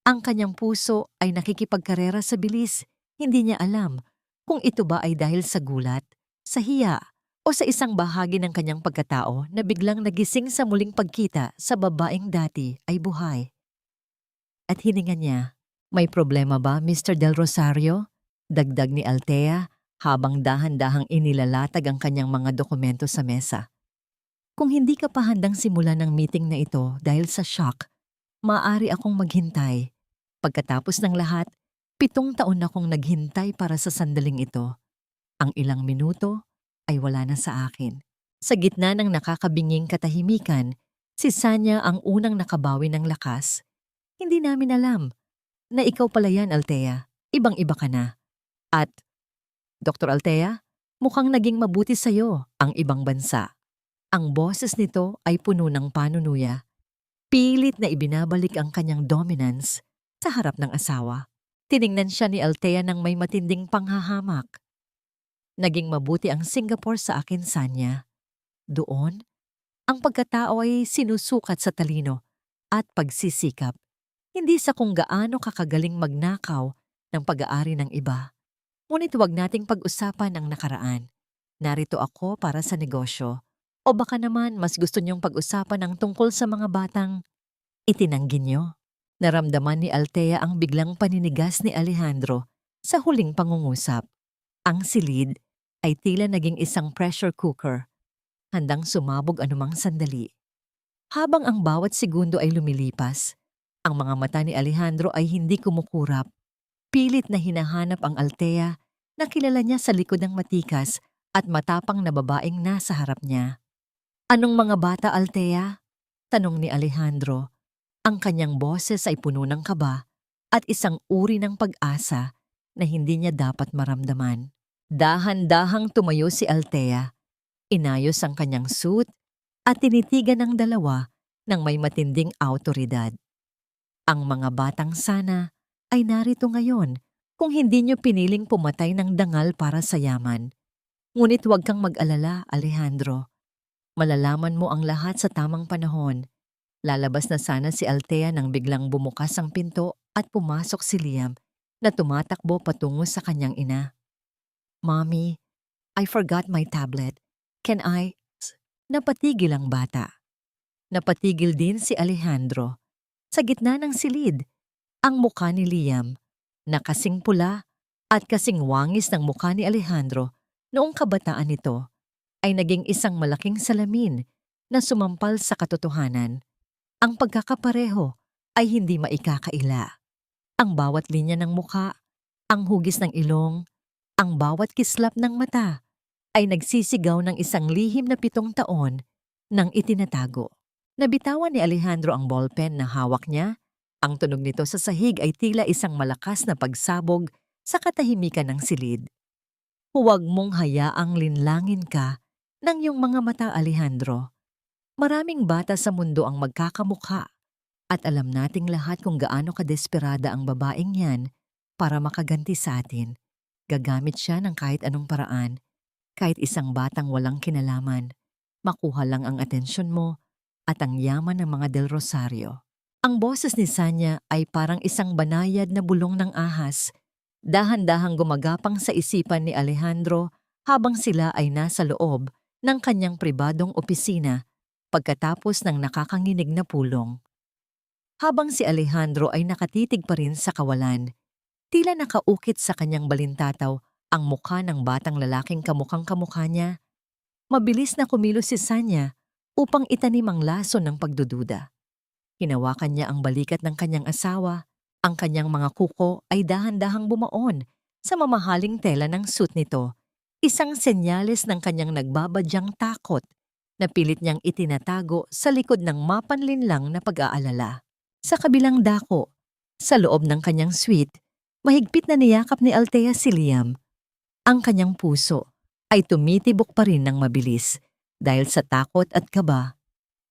Ang kanyang puso ay nakikipagkarera sa bilis. Hindi niya alam kung ito ba ay dahil sa gulat, sa hiya, o sa isang bahagi ng kanyang pagkatao na biglang nagising sa muling pagkita sa babaeng dati ay buhay. At hininga niya, "May problema ba, Mr. Del Rosario?" Dagdag ni Althea habang dahan-dahang inilalatag ang kanyang mga dokumento sa mesa. "Kung hindi ka pa handang simulan ng meeting na ito dahil sa shock, maaari akong maghintay. Pagkatapos ng lahat, 7 taon na akong naghintay para sa sandaling ito. Ang ilang minuto ay wala na sa akin." Sa gitna ng nakakabinging katahimikan, si Sanya ang unang nakabawi ng lakas. "Hindi namin alam na ikaw pala yan, Althea. Ibang-iba ka na." At, "Dr. Althea, Mukhang naging mabuti sa'yo ang ibang bansa. Ang boses nito ay puno ng panunuya. Pilit na ibinabalik ang kanyang dominance sa harap ng asawa. Tiningnan siya ni Althea ng may matinding panghahamak. Naging mabuti ang Singapore sa akin, Sanya. Doon, ang pagkatao ay sinusukat sa talino at pagsisikap, hindi sa kung gaano kakagaling magnakaw ng pag-aari ng iba. Ngunit huwag nating pag-usapan ang nakaraan. Narito ako para sa negosyo. O baka naman mas gusto niyong pag-usapan ang tungkol sa mga batang itinanggi niyo. Naramdaman ni Althea ang biglang paninigas ni Alejandro sa huling pangungusap. Ang silid ay tila naging isang pressure cooker, handang sumabog anumang sandali. Habang ang bawat segundo ay lumilipas, ang mga mata ni Alejandro ay hindi kumukurap. Pilit na hinahanap ang Althea na kilala niya sa likod ng matikas at matapang na babaeng nasa harap niya. Anong mga bata, Althea? Tanong ni Alejandro. Ang kanyang boses ay puno ng kaba at isang uri ng pag-asa na hindi niya dapat maramdaman. Dahan-dahang tumayo si Althea. Inayos ang kanyang suit at tinitigan ng dalawa ng may matinding awtoridad. Ang mga batang sana ay narito ngayon kung hindi niyo piniling pumatay ng dangal para sa yaman. Ngunit huwag kang mag-alala, Alejandro. Malalaman mo ang lahat sa tamang panahon. Lalabas na sana si Althea nang biglang bumukas ang pinto at pumasok si Liam na tumatakbo patungo sa kanyang ina. Mommy, I forgot my tablet. Can I? Napatigil ang bata. Napatigil din si Alejandro. Sa gitna ng silid, ang mukha ni Liam, na kasing pula at kasing wangis ng mukha ni Alejandro noong kabataan nito, ay naging isang malaking salamin na sumampal sa katotohanan. Ang pagkakapareho ay hindi maikakaila. Ang bawat linya ng mukha, ang hugis ng ilong, ang bawat kislap ng mata ay nagsisigaw ng isang lihim na 7 taon nang itinatago. Nabitawan ni Alejandro ang ballpen na hawak niya. Ang tunog nito sa sahig ay tila isang malakas na pagsabog sa katahimikan ng silid. Huwag mong hayaang linlangin ka ng iyong mga mata, Alejandro. Maraming bata sa mundo ang magkakamukha at alam nating lahat kung gaano kadesperada ang babaeng yan para makaganti sa atin. Gagamit siya ng kahit anong paraan, kahit isang batang walang kinalaman. Makuha lang ang atensyon mo at ang yaman ng mga Del Rosario. Ang boses ni Sanya ay parang isang banayad na bulong ng ahas. Dahan-dahang gumagapang sa isipan ni Alejandro habang sila ay nasa loob ng kanyang pribadong opisina pagkatapos ng nakakanginig na pulong. Habang si Alejandro ay nakatitig pa rin sa kawalan, tila nakaukit sa kanyang balintataw ang mukha ng batang lalaking kamukhang kamukha niya. Mabilis na kumilos si Sanya upang itanim ang laso ng pagdududa. Hinawakan niya ang balikat ng kanyang asawa. Ang kanyang mga kuko ay dahan-dahang bumaon sa mamahaling tela ng suit nito, isang senyales ng kanyang nagbabadyang takot na pilit niyang itinatago sa likod ng mapanlinlang na pag-aalala. Sa kabilang dako, sa loob ng kanyang suite, mahigpit na niyakap ni Althea si Liam. Ang kanyang puso ay tumitibok pa rin ng mabilis dahil sa takot at kaba.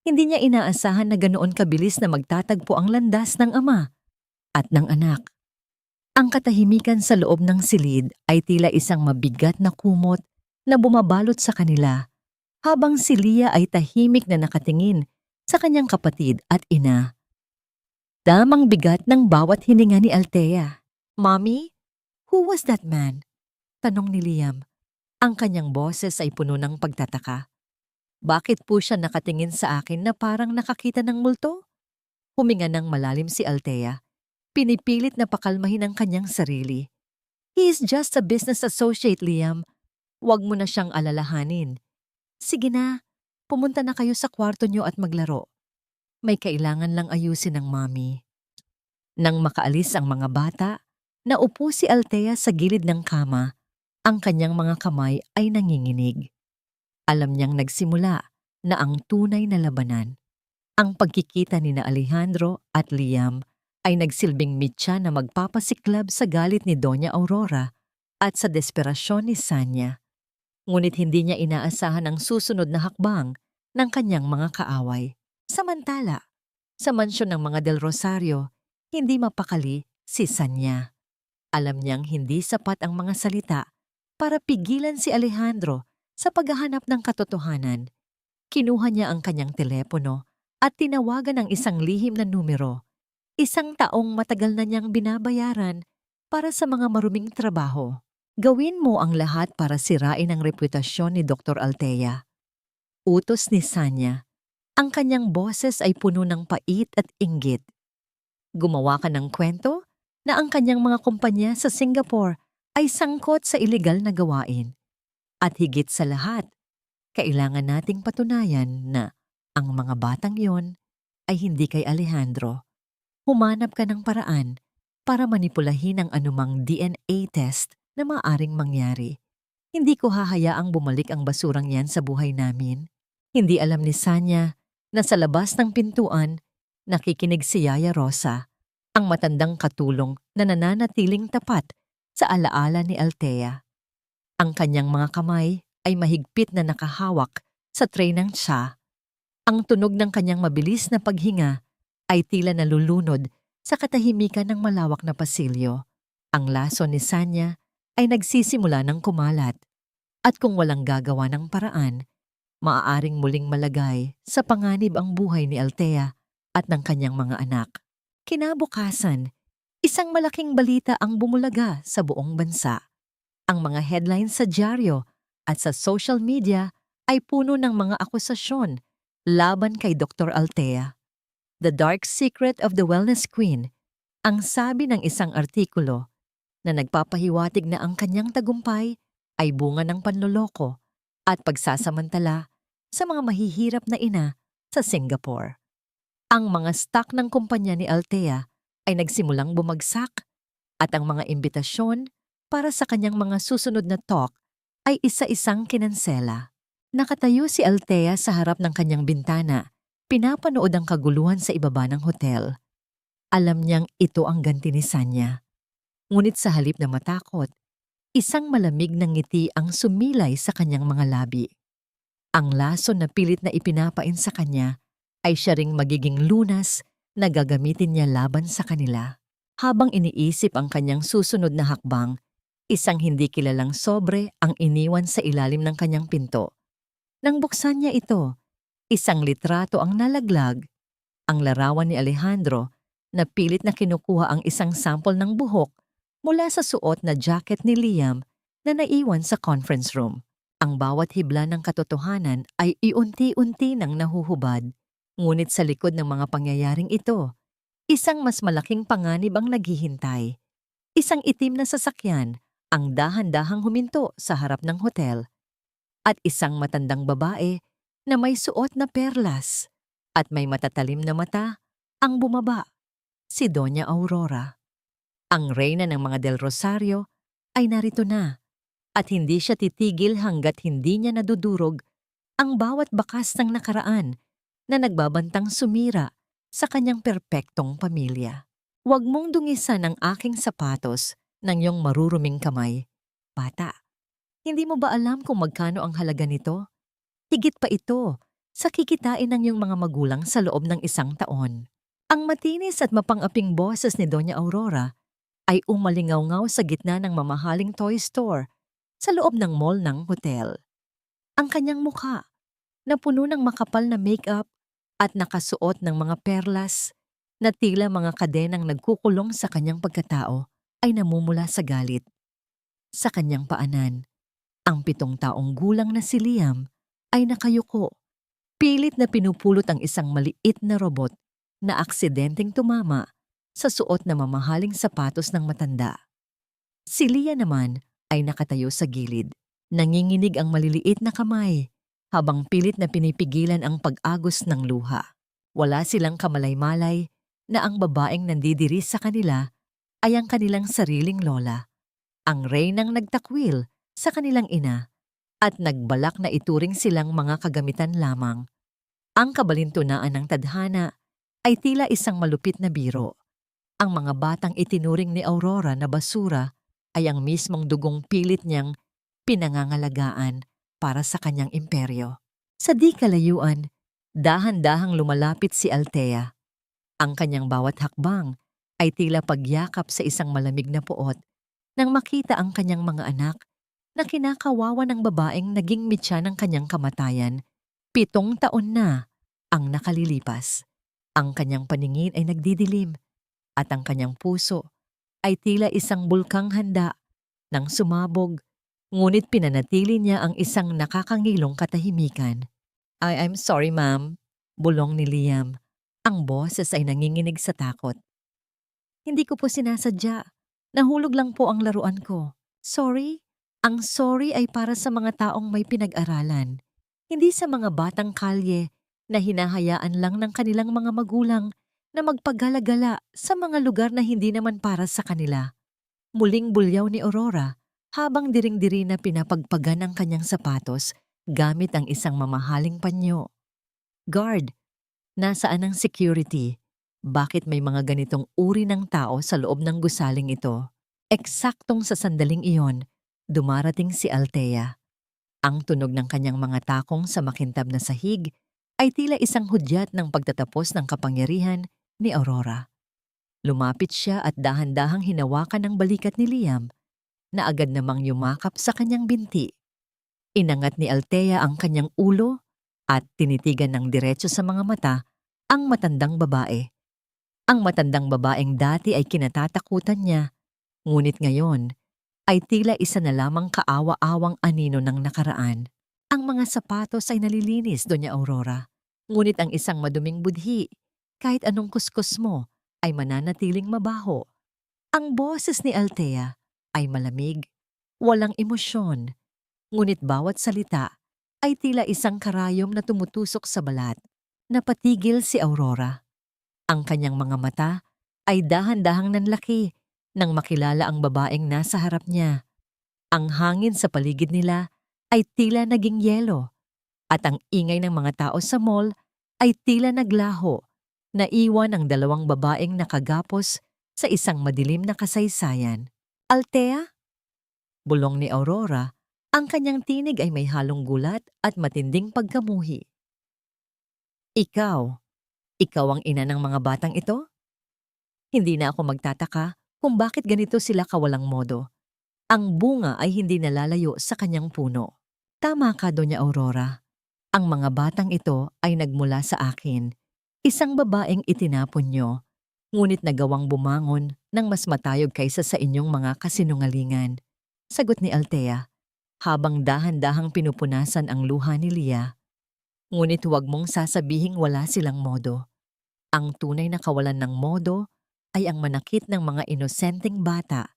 Hindi niya inaasahan na ganoon kabilis na magtatagpo ang landas ng ama at ng anak. Ang katahimikan sa loob ng silid ay tila isang mabigat na kumot na bumabalot sa kanila, habang si Lia ay tahimik na nakatingin sa kanyang kapatid at ina. Damang bigat ng bawat hininga ni Althea. Mommy, who was that man? Tanong ni Liam. Ang kanyang boses ay puno ng pagtataka. Bakit po siya nakatingin sa akin na parang nakakita ng multo? Huminga ng malalim si Althea. Pinipilit na pakalmahin ang kanyang sarili. He is just a business associate, Liam. Huwag mo na siyang alalahanin. Sige na, pumunta na kayo sa kwarto niyo at maglaro. May kailangan lang ayusin ng mommy. Nang makaalis ang mga bata, naupo si Althea sa gilid ng kama. Ang kanyang mga kamay ay nanginginig. Alam niyang nagsimula na ang tunay na labanan. Ang pagkikita ni na Alejandro at Liam ay nagsilbing mitya na magpapasiklab sa galit ni Doña Aurora at sa desperasyon ni Sanya. Ngunit hindi niya inaasahan ang susunod na hakbang ng kanyang mga kaaway. Samantala, sa mansyon ng mga Del Rosario, hindi mapakali si Sanya. Alam niyang hindi sapat ang mga salita para pigilan si Alejandro sa paghahanap ng katotohanan. Kinuha niya ang kanyang telepono at tinawagan ang isang lihim na numero. Isang taong matagal na niyang binabayaran para sa mga maruming trabaho. Gawin mo ang lahat para sirain ang reputasyon ni Dr. Altea. Utos ni Sanya. Ang kanyang boses ay puno ng pait at inggit. Gumawa ka ng kwento na ang kanyang mga kumpanya sa Singapore ay sangkot sa ilegal na gawain. At higit sa lahat, kailangan nating patunayan na ang mga batang yon ay hindi kay Alejandro. Humanap ka ng paraan para manipulahin ang anumang DNA test na maaring mangyari. Hindi ko hahayaang bumalik ang basurang yan sa buhay namin. Hindi alam ni Sanya na sa labas ng pintuan, nakikinig si Yaya Rosa, ang matandang katulong na nananatiling tapat sa alaala ni Altea. Ang kanyang mga kamay ay mahigpit na nakahawak sa tray ng tsa. Ang tunog ng kanyang mabilis na paghinga ay tila nalulunod sa katahimikan ng malawak na pasilyo. Ang laso ni Sanya ay nagsisimula ng kumalat. At kung walang gagawa ng paraan, maaaring muling malagay sa panganib ang buhay ni Altea at ng kanyang mga anak. Kinabukasan, isang malaking balita ang bumulaga sa buong bansa. Ang mga headlines sa dyaryo at sa social media ay puno ng mga akusasyon laban kay Dr. Altea. The Dark Secret of the Wellness Queen, ang sabi ng isang artikulo na nagpapahiwatig na ang kanyang tagumpay ay bunga ng panloloko at pagsasamantala sa mga mahihirap na ina sa Singapore. Ang mga stock ng kumpanya ni Altea ay nagsimulang bumagsak at ang mga imbitasyon para sa kanyang mga susunod na talk ay isa-isang kinansela. Nakatayo si Altea sa harap ng kanyang bintana, pinapanood ang kaguluhan sa ibaba ng hotel. Alam niyang ito ang ganti ni Sanya. Ngunit sa halip na matakot, isang malamig na ngiti ang sumilay sa kanyang mga labi. Ang laso na pilit na ipinapain sa kanya ay siya ring magiging lunas na gagamitin niya laban sa kanila. Habang iniisip ang kanyang susunod na hakbang, isang hindi kilalang sobre ang iniwan sa ilalim ng kanyang pinto. Nang buksan niya ito, isang litrato ang nalaglag, ang larawan ni Alejandro na pilit na kinukuha ang isang sample ng buhok mula sa suot na jacket ni Liam na naiwan sa conference room. Ang bawat hibla ng katotohanan ay iunti-unti nang nahuhubad. Ngunit sa likod ng mga pangyayaring ito, isang mas malaking panganib ang naghihintay. Isang itim na sasakyan ang dahan-dahang huminto sa harap ng hotel. At isang matandang babae na may suot na perlas at may matatalim na mata ang bumaba, si Doña Aurora. Ang reyna ng mga Del Rosario ay narito na at hindi siya titigil hanggat hindi niya nadudurog ang bawat bakas ng nakaraan na nagbabantang sumira sa kanyang perpektong pamilya. Huwag mong dungisan ang aking sapatos ng iyong maruruming kamay. Bata, hindi mo ba alam kung magkano ang halaga nito? Higit pa ito sa kikitain ng iyong mga magulang sa loob ng 1 taon. Ang matinis at mapang-aping boses ni Doña Aurora ay umalingaw-ngaw sa gitna ng mamahaling toy store sa loob ng mall ng hotel. Ang kanyang mukha, na puno ng makapal na makeup at nakasuot ng mga perlas na tila mga kadenang nagkukulong sa kanyang pagkatao, ay namumula sa galit. Sa kanyang paanan, ang 7 taong gulang na si Liam ay nakayuko, pilit na pinupulot ang isang maliit na robot na aksidenteng tumama sa suot na mamahaling sapatos ng matanda. Si Lia naman ay nakatayo sa gilid. Nanginginig ang maliliit na kamay habang pilit na pinipigilan ang pag-agos ng luha. Wala silang kamalay-malay na ang babaeng nandidiri sa kanila ay ang kanilang sariling lola, ang reynang nagtakwil sa kanilang ina at nagbalak na ituring silang mga kagamitan lamang. Ang kabalintunaan ng tadhana ay tila isang malupit na biro. Ang mga batang itinuring ni Aurora na basura ay ang mismong dugong pilit niyang pinangangalagaan para sa kanyang imperyo. Sa di kalayuan, dahan-dahang lumalapit si Althea. Ang kanyang bawat hakbang ay tila pagyakap sa isang malamig na puot nang makita ang kanyang mga anak na kinakawawa ng babaeng naging mitya ng kanyang kamatayan. 7 taon na ang nakalilipas. Ang kanyang paningin ay nagdidilim at ang kanyang puso ay tila isang bulkang handa nang sumabog, ngunit pinanatili niya ang isang nakakangilong katahimikan. I'm sorry, ma'am, bulong ni Liam. Ang boses ay nanginginig sa takot. Hindi ko po sinasadya. Nahulog lang po ang laruan ko. Sorry? Ang sorry ay para sa mga taong may pinag-aralan. Hindi sa mga batang kalye na hinahayaan lang ng kanilang mga magulang na magpagala-gala sa mga lugar na hindi naman para sa kanila. Muling bulyaw ni Aurora habang diring-diri na pinapagpagan ang kanyang sapatos gamit ang isang mamahaling panyo. Guard, nasaan ang security? Bakit may mga ganitong uri ng tao sa loob ng gusaling ito? Eksaktong sa sandaling iyon, dumarating si Althea. Ang tunog ng kanyang mga takong sa makintab na sahig ay tila isang hudyat ng pagtatapos ng kapangyarihan ni Aurora. Lumapit siya at dahan-dahang hinawakan ang balikat ni Liam na agad namang yumakap sa kanyang binti. Inangat ni Althea ang kanyang ulo at tinitigan ng diretso sa mga mata ang matandang babae. Ang matandang babaeng dati ay kinatatakutan niya, ngunit ngayon ay tila isa na lamang kaawa-awang anino ng nakaraan. Ang mga sapatos ay nalilinis, Doña Aurora, ngunit ang isang maduming budhi, kahit anong kuskus mo, ay mananatiling mabaho. Ang boses ni Althea ay malamig, walang emosyon, ngunit bawat salita ay tila isang karayom na tumutusok sa balat. Napatigil si Aurora. Ang kanyang mga mata ay dahan-dahang nanlaki nang makilala ang babaeng nasa harap niya. Ang hangin sa paligid nila ay tila naging yelo at ang ingay ng mga tao sa mall ay tila naglaho. Naiwan ang 2 babaeng nakagapos sa isang madilim na kasaysayan. Althea? Bulong ni Aurora, ang kanyang tinig ay may halong gulat at matinding pagkamuhi. Ikaw ang ina ng mga batang ito? Hindi na ako magtataka kung bakit ganito sila kawalang modo. Ang bunga ay hindi nalalayo sa kanyang puno. Tama ka, Doña Aurora. Ang mga batang ito ay nagmula sa akin. Isang babaeng itinapon nyo, ngunit nagawang bumangon ng mas matayog kaysa sa inyong mga kasinungalingan. Sagot ni Althea, habang dahan-dahang pinupunasan ang luha ni Lia. Ngunit huwag mong sasabihing wala silang modo. Ang tunay na kawalan ng modo ay ang manakit ng mga inosenteng bata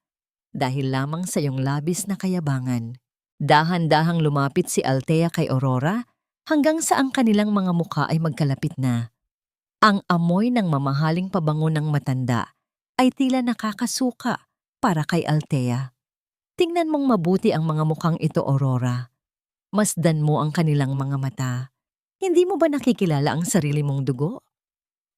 dahil lamang sa iyong labis na kayabangan. Dahan-dahang lumapit si Althea kay Aurora hanggang sa ang kanilang mga mukha ay magkalapit na. Ang amoy ng mamahaling pabango ng matanda ay tila nakakasuka para kay Althea. Tingnan mong mabuti ang mga mukhang ito, Aurora. Masdan mo ang kanilang mga mata. Hindi mo ba nakikilala ang sarili mong dugo?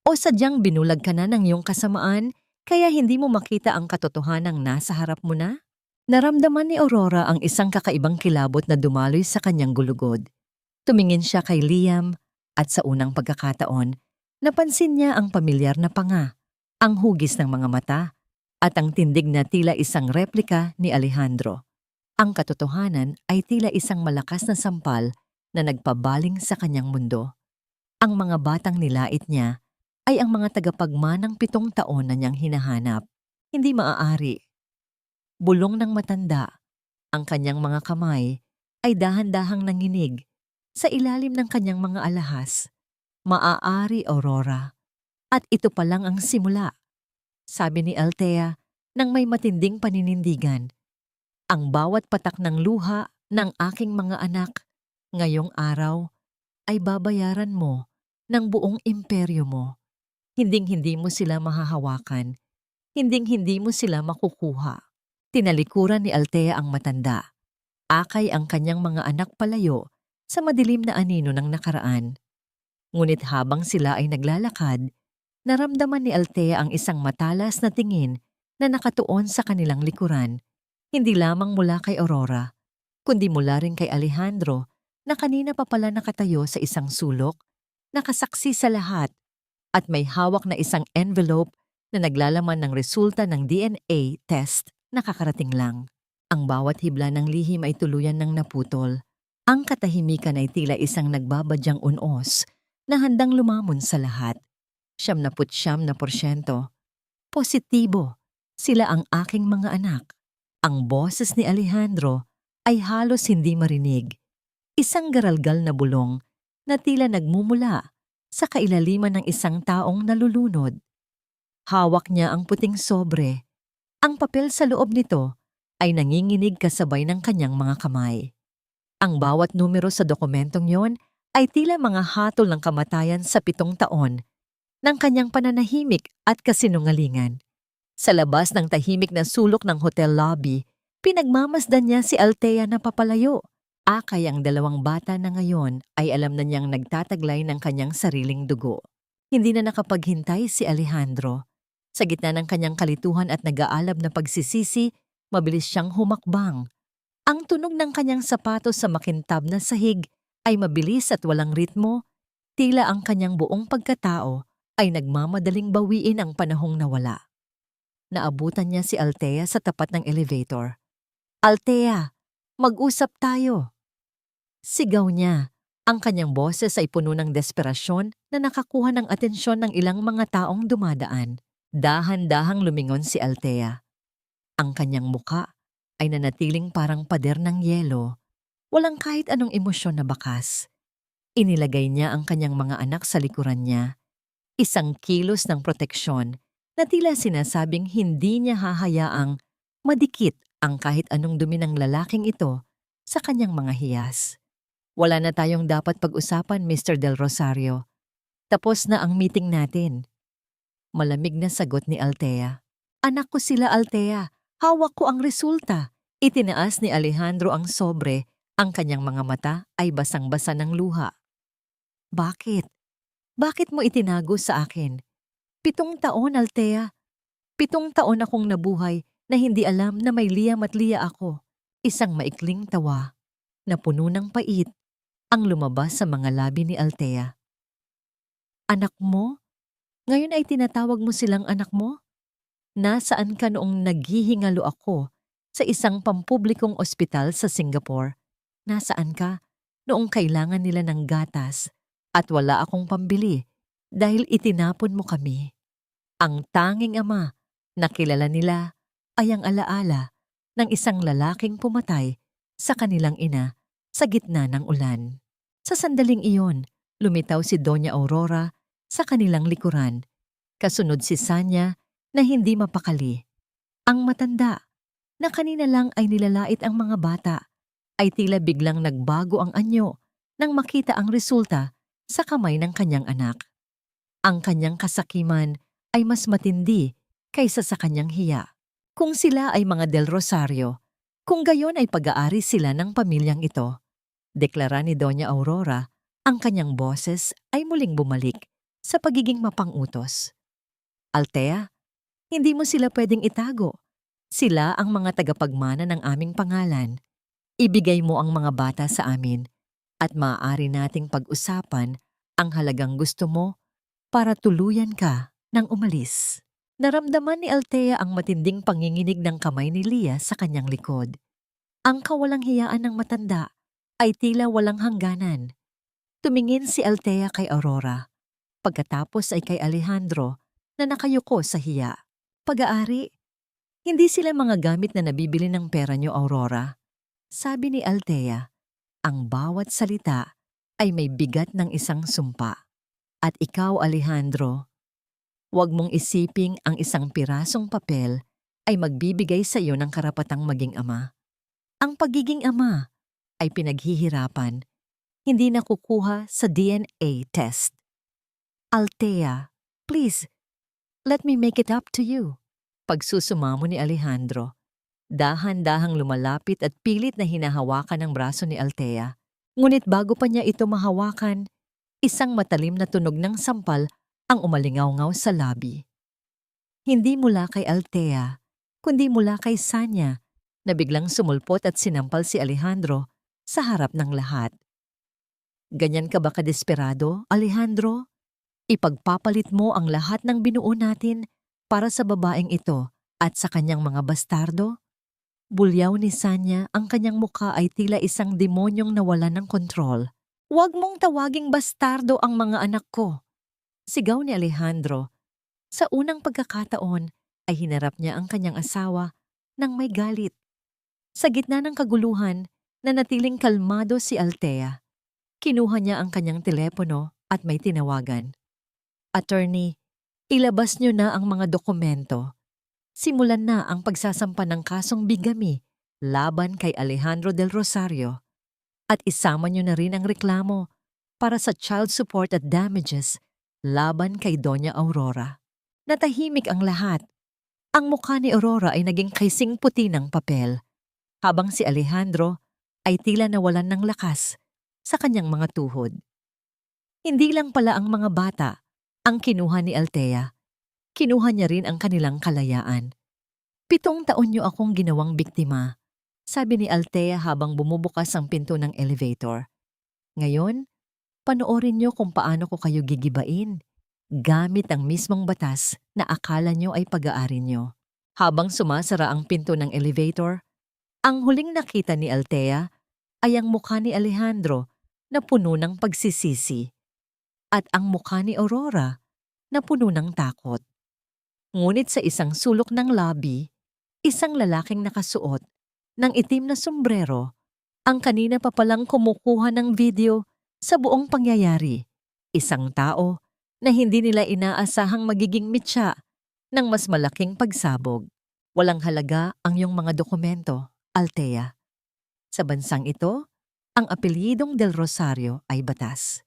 O sadyang binulag ka na ng iyong kasamaan kaya hindi mo makita ang katotohanang nasa harap mo na? Naramdaman ni Aurora ang isang kakaibang kilabot na dumaloy sa kanyang gulugod. Tumingin siya kay Liam at sa unang pagkakataon, napansin niya ang pamilyar na panga, ang hugis ng mga mata, at ang tindig na tila isang replika ni Alejandro. Ang katotohanan ay tila isang malakas na sampal na nagpabaling sa kanyang mundo. Ang mga batang nilait niya ay ang mga tagapagmanang 7 taon na niyang hinahanap. Hindi maaari. Bulong ng matanda, ang kanyang mga kamay ay dahan-dahang nanginig sa ilalim ng kanyang mga alahas. Maaari, Aurora. At ito pa lang ang simula. Sabi ni Althea nang may matinding paninindigan. Ang bawat patak ng luha ng aking mga anak ngayong araw ay babayaran mo ng buong imperyo mo. Hinding-hindi mo sila mahahawakan. Hinding-hindi mo sila makukuha. Tinalikuran ni Althea ang matanda. Akay ang kanyang mga anak palayo sa madilim na anino ng nakaraan. Ngunit habang sila ay naglalakad, naramdaman ni Althea ang isang matalas na tingin na nakatuon sa kanilang likuran, hindi lamang mula kay Aurora, kundi mula rin kay Alejandro na kanina pa pala nakatayo sa isang sulok, nakasaksi sa lahat, at may hawak na isang envelope na naglalaman ng resulta ng DNA test na kakarating lang. Ang bawat hibla ng lihim ay tuluyan ng naputol. Ang katahimikan ay tila isang nagbabadyang unos na handang lumamon sa lahat. 99%. Positibo. Sila ang aking mga anak. Ang boses ni Alejandro ay halos hindi marinig. Isang garalgal na bulong na tila nagmumula sa kailaliman ng isang taong nalulunod. Hawak niya ang puting sobre. Ang papel sa loob nito ay nanginginig kasabay ng kanyang mga kamay. Ang bawat numero sa dokumentong yon ay tila mga hatol ng kamatayan sa 7 taon ng kanyang pananahimik at kasinungalingan. Sa labas ng tahimik na sulok ng hotel lobby, pinagmamasdan niya si Althea na papalayo. Akay ang 2 bata na ngayon ay alam na niyang nagtataglay ng kanyang sariling dugo. Hindi na nakapaghintay si Alejandro. Sa gitna ng kanyang kalituhan at nag-aalab na pagsisisi, mabilis siyang humakbang. Ang tunog ng kanyang sapatos sa makintab na sahig ay mabilis at walang ritmo, tila ang kanyang buong pagkatao ay nagmamadaling bawiin ang panahong nawala. Naabutan niya si Althea sa tapat ng elevator. "Althea, mag-usap tayo." Sigaw niya. Ang kanyang boses ay puno ng desperasyon na nakakuha ng atensyon ng ilang mga taong dumadaan. Dahan-dahang lumingon si Althea. Ang kanyang muka ay nanatiling parang pader ng yelo, walang kahit anong emosyon na bakas. Inilagay niya ang kanyang mga anak sa likuran niya, isang kilos ng proteksyon na tila sinasabing hindi niya hahayaang madikit ang kahit anong dumi ng lalaking ito sa kanyang mga hiyas. "Wala na tayong dapat pag-usapan, Mr. Del Rosario. Tapos na ang meeting natin." Malamig na sagot ni Althea. "Anak ko sila, Althea. Hawak ko ang resulta." Itinaas ni Alejandro ang sobre, ang kanyang mga mata ay basang-basa ng luha. "Bakit? Bakit mo itinago sa akin? 7 taon, Althea. 7 taon akong nabuhay na hindi alam na may liyam at liya ako." Isang maikling tawa na puno ng pait ang lumabas sa mga labi ni Althea. "Anak mo? Ngayon ay tinatawag mo silang anak mo? Nasaan ka noong naghihingalo ako sa isang pampublikong ospital sa Singapore? Nasaan ka noong kailangan nila ng gatas at wala akong pambili dahil itinapon mo kami?" Ang tanging ama na kilala nila ay ang alaala ng isang lalaking pumatay sa kanilang ina sa gitna ng ulan. Sa sandaling iyon, lumitaw si Doña Aurora sa kanilang likuran. Kasunod si Sanya na hindi mapakali. Ang matanda, na kanina lang ay nilalait ang mga bata, ay tila biglang nagbago ang anyo nang makita ang resulta sa kamay ng kanyang anak. Ang kanyang kasakiman ay mas matindi kaysa sa kanyang hiya. Kung sila ay mga Del Rosario, kung gayon ay pag-aari sila ng pamilyang ito. Deklara ni Doña Aurora, ang kanyang boses ay muling bumalik sa pagiging mapang-utos. "Althea, hindi mo sila pwedeng itago. Sila ang mga tagapagmana ng aming pangalan. Ibigay mo ang mga bata sa amin at maaari nating pag-usapan ang halagang gusto mo para tuluyan ka ng umalis." Naramdaman ni Althea ang matinding panginginig ng kamay ni Lia sa kanyang likod. Ang kawalang hiyaan ng matanda ay tila walang hangganan. Tumingin si Althea kay Aurora. Pagkatapos ay kay Alejandro na nakayuko sa hiya. "Pag-aari, hindi sila mga gamit na nabibili ng pera niyo, Aurora." Sabi ni Althea, ang bawat salita ay may bigat ng isang sumpa. "At ikaw, Alejandro, huwag mong isiping ang isang pirasong papel ay magbibigay sa iyo ng karapatang maging ama. Ang pagiging ama ay pinaghihirapan, hindi nakukuha sa DNA test. Althea, please, let me make it up to you." Pagsusumamo ni Alejandro, dahan-dahang lumalapit at pilit na hinahawakan ang braso ni Althea. Ngunit bago pa niya ito mahawakan, isang matalim na tunog ng sampal ang umalingaw-ngaw sa labi. Hindi mula kay Althea, kundi mula kay Sanya, na biglang sumulpot at sinampal si Alejandro sa harap ng lahat. Ganyan ka ba kadesperado, Alejandro? Ipagpapalit mo ang lahat ng binuo natin para sa babaeng ito at sa kanyang mga bastardo? Bulyaw ni Sanya, ang kanyang mukha ay tila isang demonyong nawalan ng kontrol. Huwag mong tawaging bastardo ang mga anak ko, sigaw ni Alejandro. Sa unang pagkakataon ay hinarap niya ang kanyang asawa nang may galit. Sa gitna ng kaguluhan, nanatiling kalmado si Althea. Kinuha niya ang kanyang telepono at may tinawagan. Attorney, ilabas niyo na ang mga dokumento. Simulan na ang pagsasampa ng kasong bigami laban kay Alejandro del Rosario at isama niyo na rin ang reklamo para sa child support at damages laban kay Doña Aurora. Natahimik ang lahat. Ang mukha ni Aurora ay naging kasing puti ng papel, habang si Alejandro ay tila nawalan ng lakas sa kanyang mga tuhod. Hindi lang pala ang mga bata ang kinuha ni Althea. Kinuha niya rin ang kanilang kalayaan. 7 taon niyo akong ginawang biktima, sabi ni Althea habang bumubukas ang pinto ng elevator. Ngayon, panoorin niyo kung paano ko kayo gigibain gamit ang mismong batas na akala niyo ay pag-aari niyo. Habang sumasara ang pinto ng elevator, ang huling nakita ni Althea ay ang mukha ni Alejandro na puno ng pagsisisi at ang mukha ni Aurora na puno ng takot. Ngunit sa isang sulok ng lobby, isang lalaking nakasuot ng itim na sombrero ang kanina pa palang kumukuha ng video sa buong pangyayari. Isang tao na hindi nila inaasahang magiging mitya ng mas malaking pagsabog. Walang halaga ang iyong mga dokumento, Althea. Sa bansang ito, ang apelyidong Del Rosario ay batas.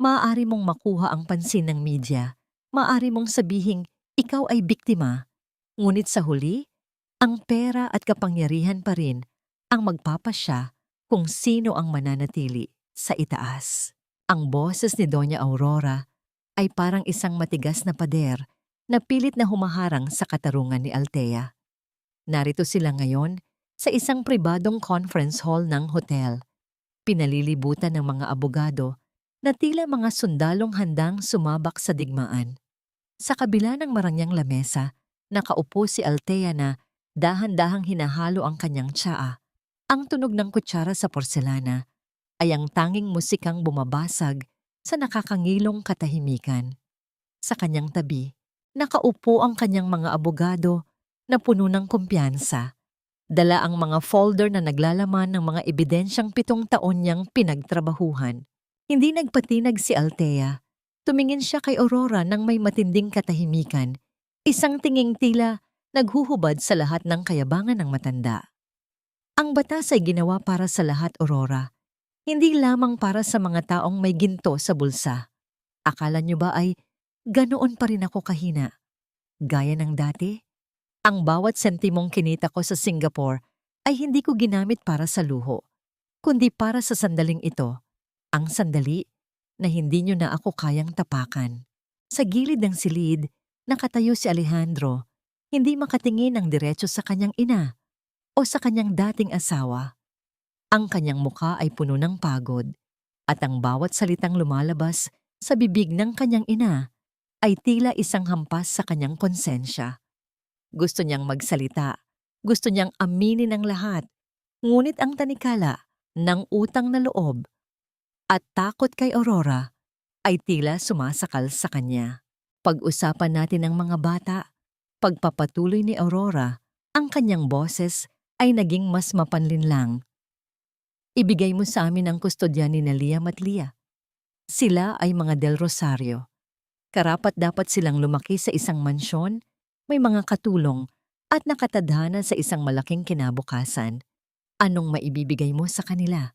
Maaari mong makuha ang pansin ng media, maaari mong sabihing ikaw ay biktima, ngunit sa huli, ang pera at kapangyarihan pa rin ang magpapasya kung sino ang mananatili sa itaas. Ang boses ni Doña Aurora ay parang isang matigas na pader na pilit na humaharang sa katarungan ni Althea. Narito sila ngayon sa isang pribadong conference hall ng hotel. Pinalilibutan ng mga abogado na tila mga sundalong handang sumabak sa digmaan. Sa kabila ng marangyang lamesa, nakaupo si Althea na dahan-dahang hinahalo ang kanyang tsaa. Ang tunog ng kutsara sa porselana ay ang tanging musikang bumabasag sa nakakangilong katahimikan. Sa kanyang tabi, nakaupo ang kanyang mga abogado na puno ng kumpiyansa. Dala ang mga folder na naglalaman ng mga ebidensyang 7 taon niyang pinagtrabahuhan. Hindi nagpatinag si Althea. Tumingin siya kay Aurora nang may matinding katahimikan, isang tinging tila naghuhubad sa lahat ng kayabangan ng matanda. Ang batas ay ginawa para sa lahat, Aurora. Hindi lamang para sa mga taong may ginto sa bulsa. Akala niyo ba ay ganoon pa rin ako kahina? Gaya ng dati? Ang bawat sentimong kinita ko sa Singapore ay hindi ko ginamit para sa luho, kundi para sa sandaling ito. Ang sandali na hindi niyo na ako kayang tapakan. Sa gilid ng silid, nakatayo si Alejandro, hindi makatingin ng diretso sa kanyang ina o sa kanyang dating asawa. Ang kanyang mukha ay puno ng pagod at ang bawat salitang lumalabas sa bibig ng kanyang ina ay tila isang hampas sa kanyang konsensya. Gusto niyang magsalita, gusto niyang aminin ang lahat, ngunit ang tanikala ng utang na loob at takot kay Aurora ay tila sumasakal sa kanya. Pag-usapan natin ang mga bata. Pagpapatuloy ni Aurora, ang kanyang boses ay naging mas mapanlinlang. Ibigay mo sa amin ang kustodya ni Liam at Leah. Sila ay mga Del Rosario. Karapat-dapat silang lumaki sa isang mansyon, may mga katulong at nakatadhana sa isang malaking kinabukasan. Anong maibibigay mo sa kanila?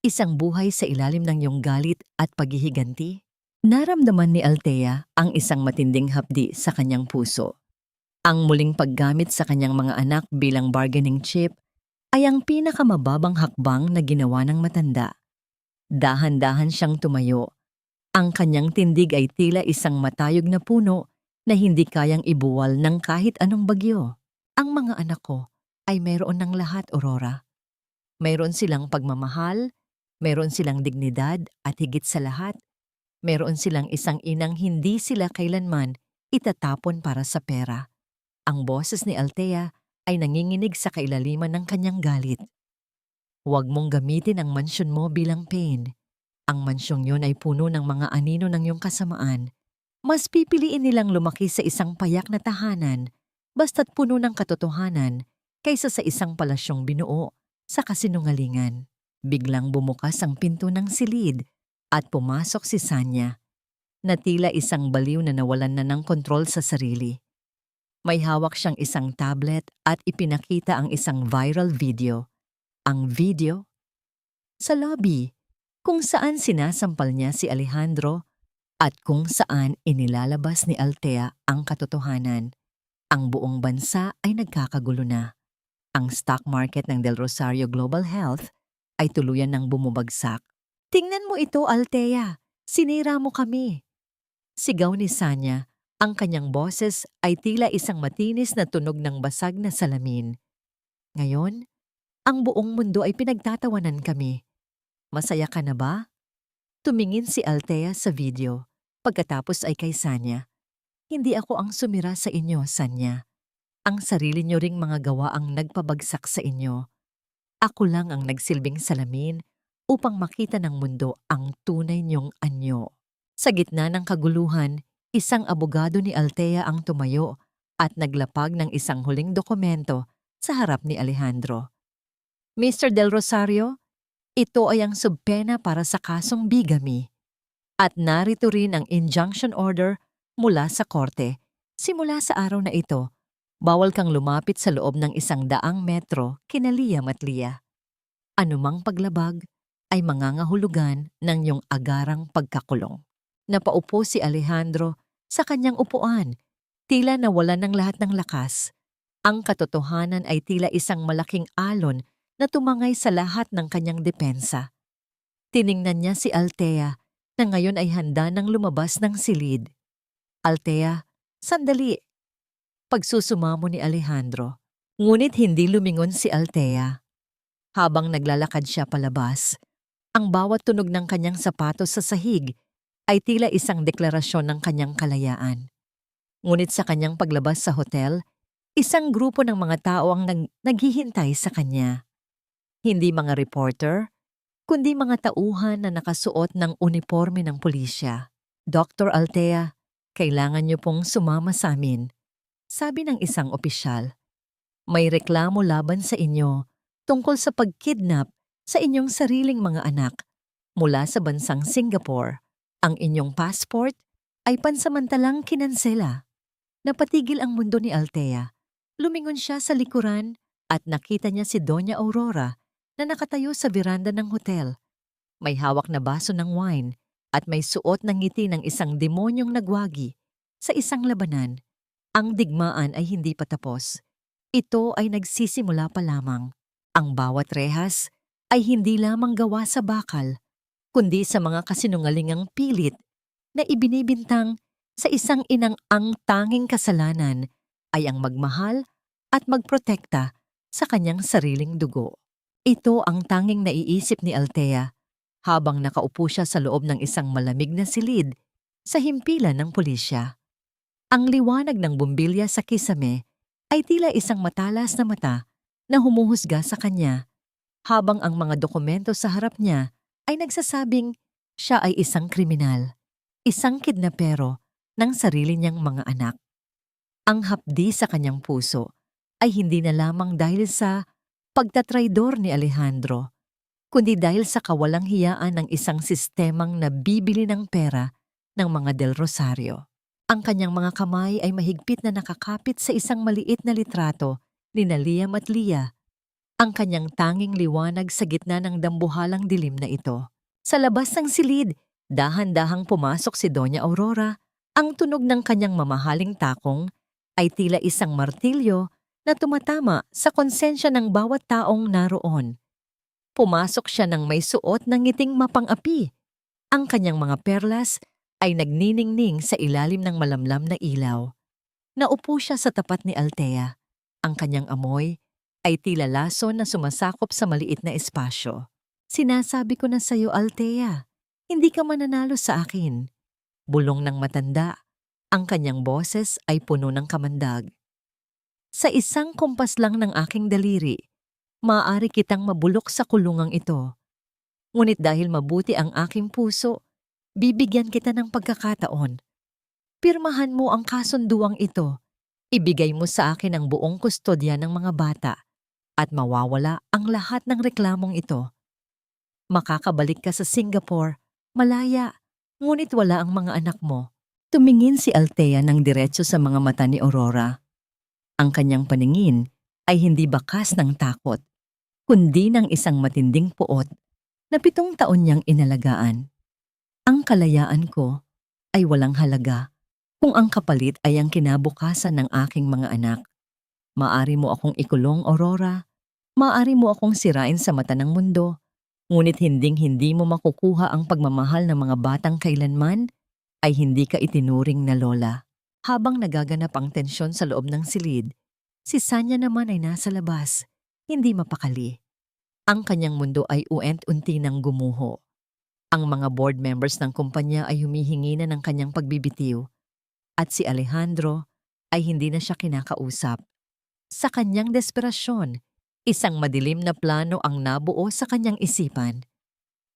Isang buhay sa ilalim ng iyong galit at paghihiganti? Naramdaman ni Althea ang isang matinding hapdi sa kanyang puso. Ang muling paggamit sa kanyang mga anak bilang bargaining chip ay ang pinakamababang hakbang na ginawa ng matanda. Dahan-dahan siyang tumayo. Ang kanyang tindig ay tila isang matayog na puno na hindi kayang ibuwal ng kahit anong bagyo. Ang mga anak ko ay mayroon ng lahat, Aurora. Mayroon silang pagmamahal, Meron silang dignidad at higit sa lahat, meron silang isang inang hindi sila kailanman itatapon para sa pera. Ang boses ni Althea ay nanginginig sa kailaliman ng kanyang galit. Huwag mong gamitin ang mansyon mo bilang pain. Ang mansyong yun ay puno ng mga anino ng iyong kasamaan. Mas pipiliin nilang lumaki sa isang payak na tahanan basta't puno ng katotohanan kaysa sa isang palasyong binuo sa kasinungalingan. Biglang bumukas ang pinto ng silid at pumasok si Sanya, na tila isang baliw na nawalan na ng kontrol sa sarili. May hawak siyang isang tablet at ipinakita ang isang viral video. Ang video sa lobby kung saan sinasampal niya si Alejandro at kung saan inilalabas ni Althea ang katotohanan. Ang buong bansa ay nagkakagulo na. Ang stock market ng Del Rosario Global Health ay tuluyan ng bumubagsak. Tingnan mo ito, Althea. Sinira mo kami. Sigaw ni Sanya. Ang kanyang boses ay tila isang matinis na tunog ng basag na salamin. Ngayon, ang buong mundo ay pinagtatawanan kami. Masaya ka na ba? Tumingin si Althea sa video. Pagkatapos ay kay Sanya. Hindi ako ang sumira sa inyo, Sanya. Ang sarili niyo ring mga gawa ang nagpabagsak sa inyo. Ako lang ang nagsilbing salamin upang makita ng mundo ang tunay niyong anyo. Sa gitna ng kaguluhan, isang abogado ni Althea ang tumayo at naglapag ng isang huling dokumento sa harap ni Alejandro. Mr. Del Rosario, ito ay ang subpena para sa kasong bigamy. At narito rin ang injunction order mula sa korte. Simula sa araw na ito, bawal kang lumapit sa loob ng 100 metro kina Liam at Leah. Anumang paglabag ay mangangahulugan ng iyong agarang pagkakulong. Napaupo si Alejandro sa kanyang upuan, tila nawalan ng lahat ng lakas. Ang katotohanan ay tila isang malaking alon na tumangay sa lahat ng kanyang depensa. Tiningnan niya si Althea na ngayon ay handa nang lumabas ng silid. Althea, sandali. Pagsusumamo ni Alejandro. Ngunit hindi lumingon si Althea. Habang naglalakad siya palabas, ang bawat tunog ng kanyang sapatos sa sahig ay tila isang deklarasyon ng kanyang kalayaan. Ngunit sa kanyang paglabas sa hotel, isang grupo ng mga tao ang naghihintay sa kanya. Hindi mga reporter, kundi mga tauhan na nakasuot ng uniforme ng pulisya. Dr. Althea, kailangan niyo pong sumama sa amin, sabi ng isang opisyal. May reklamo laban sa inyo tungkol sa pagkidnap sa inyong sariling mga anak mula sa bansang Singapore. Ang inyong passport ay pansamantalang kinansela. Napatigil ang mundo ni Althea. Lumingon siya sa likuran at nakita niya si Doña Aurora na nakatayo sa veranda ng hotel. May hawak na baso ng wine at may suot ng ngiti ng isang demonyong nagwagi sa isang labanan. Ang digmaan ay hindi pa tapos. Ito ay nagsisimula pa lamang. Ang bawat rehas ay hindi lamang gawa sa bakal, kundi sa mga kasinungalingang pilit na ibinibintang sa isang inang ang tanging kasalanan ay ang magmahal at magprotekta sa kanyang sariling dugo. Ito ang tanging naiisip ni Althea habang nakaupo siya sa loob ng isang malamig na silid sa himpilan ng pulisya. Ang liwanag ng bumbilya sa kisame ay tila isang matalas na mata na humuhusga sa kanya, habang ang mga dokumento sa harap niya ay nagsasabing siya ay isang kriminal, isang kidnapero ng sarili niyang mga anak. Ang hapdi sa kanyang puso ay hindi na lamang dahil sa pagtatraidor ni Alejandro, kundi dahil sa kawalang hiyaan ng isang sistemang nabibili ng pera ng mga Del Rosario. Ang kanyang mga kamay ay mahigpit na nakakapit sa isang maliit na litrato ni Liam at Leah, ang kanyang tanging liwanag sa gitna ng dambuhalang dilim na ito. Sa labas ng silid, dahan-dahang pumasok si Doña Aurora. Ang tunog ng kanyang mamahaling takong ay tila isang martilyo na tumatama sa konsensya ng bawat taong naroon. Pumasok siya ng may suot ng ngiting mapang-api. Ang kanyang mga perlas ay nagniningning sa ilalim ng malamlam na ilaw. Naupo siya sa tapat ni Althea. Ang kanyang amoy ay tila laso na sumasakop sa maliit na espasyo. Sinasabi ko na sa'yo, Althea, hindi ka mananalo sa akin. Bulong ng matanda. Ang kanyang boses ay puno ng kamandag. Sa isang kumpas lang ng aking daliri, maaari kitang mabulok sa kulungang ito. Ngunit dahil mabuti ang aking puso, bibigyan kita ng pagkakataon. Pirmahan mo ang kasunduang ito. Ibigay mo sa akin ang buong kustodya ng mga bata at mawawala ang lahat ng reklamong ito. Makakabalik ka sa Singapore, malaya, ngunit wala ang mga anak mo. Tumingin si Althea ng diretso sa mga mata ni Aurora. Ang kanyang paningin ay hindi bakas ng takot, kundi ng isang matinding puot na 7 taon niyang inalagaan. Ang kalayaan ko ay walang halaga kung ang kapalit ay ang kinabukasan ng aking mga anak. Maari mo akong ikulong, Aurora. Maari mo akong sirain sa mata ng mundo. Ngunit hinding-hindi mo makukuha ang pagmamahal ng mga batang kailanman ay hindi ka itinuring na lola. Habang nagaganap ang tensyon sa loob ng silid, si Sanya naman ay nasa labas, hindi mapakali. Ang kanyang mundo ay unti ng gumuho. Ang mga board members ng kumpanya ay humihingi na ng kanyang pagbibitiw at si Alejandro ay hindi na siya kinakausap. Sa kanyang desperasyon, isang madilim na plano ang nabuo sa kanyang isipan.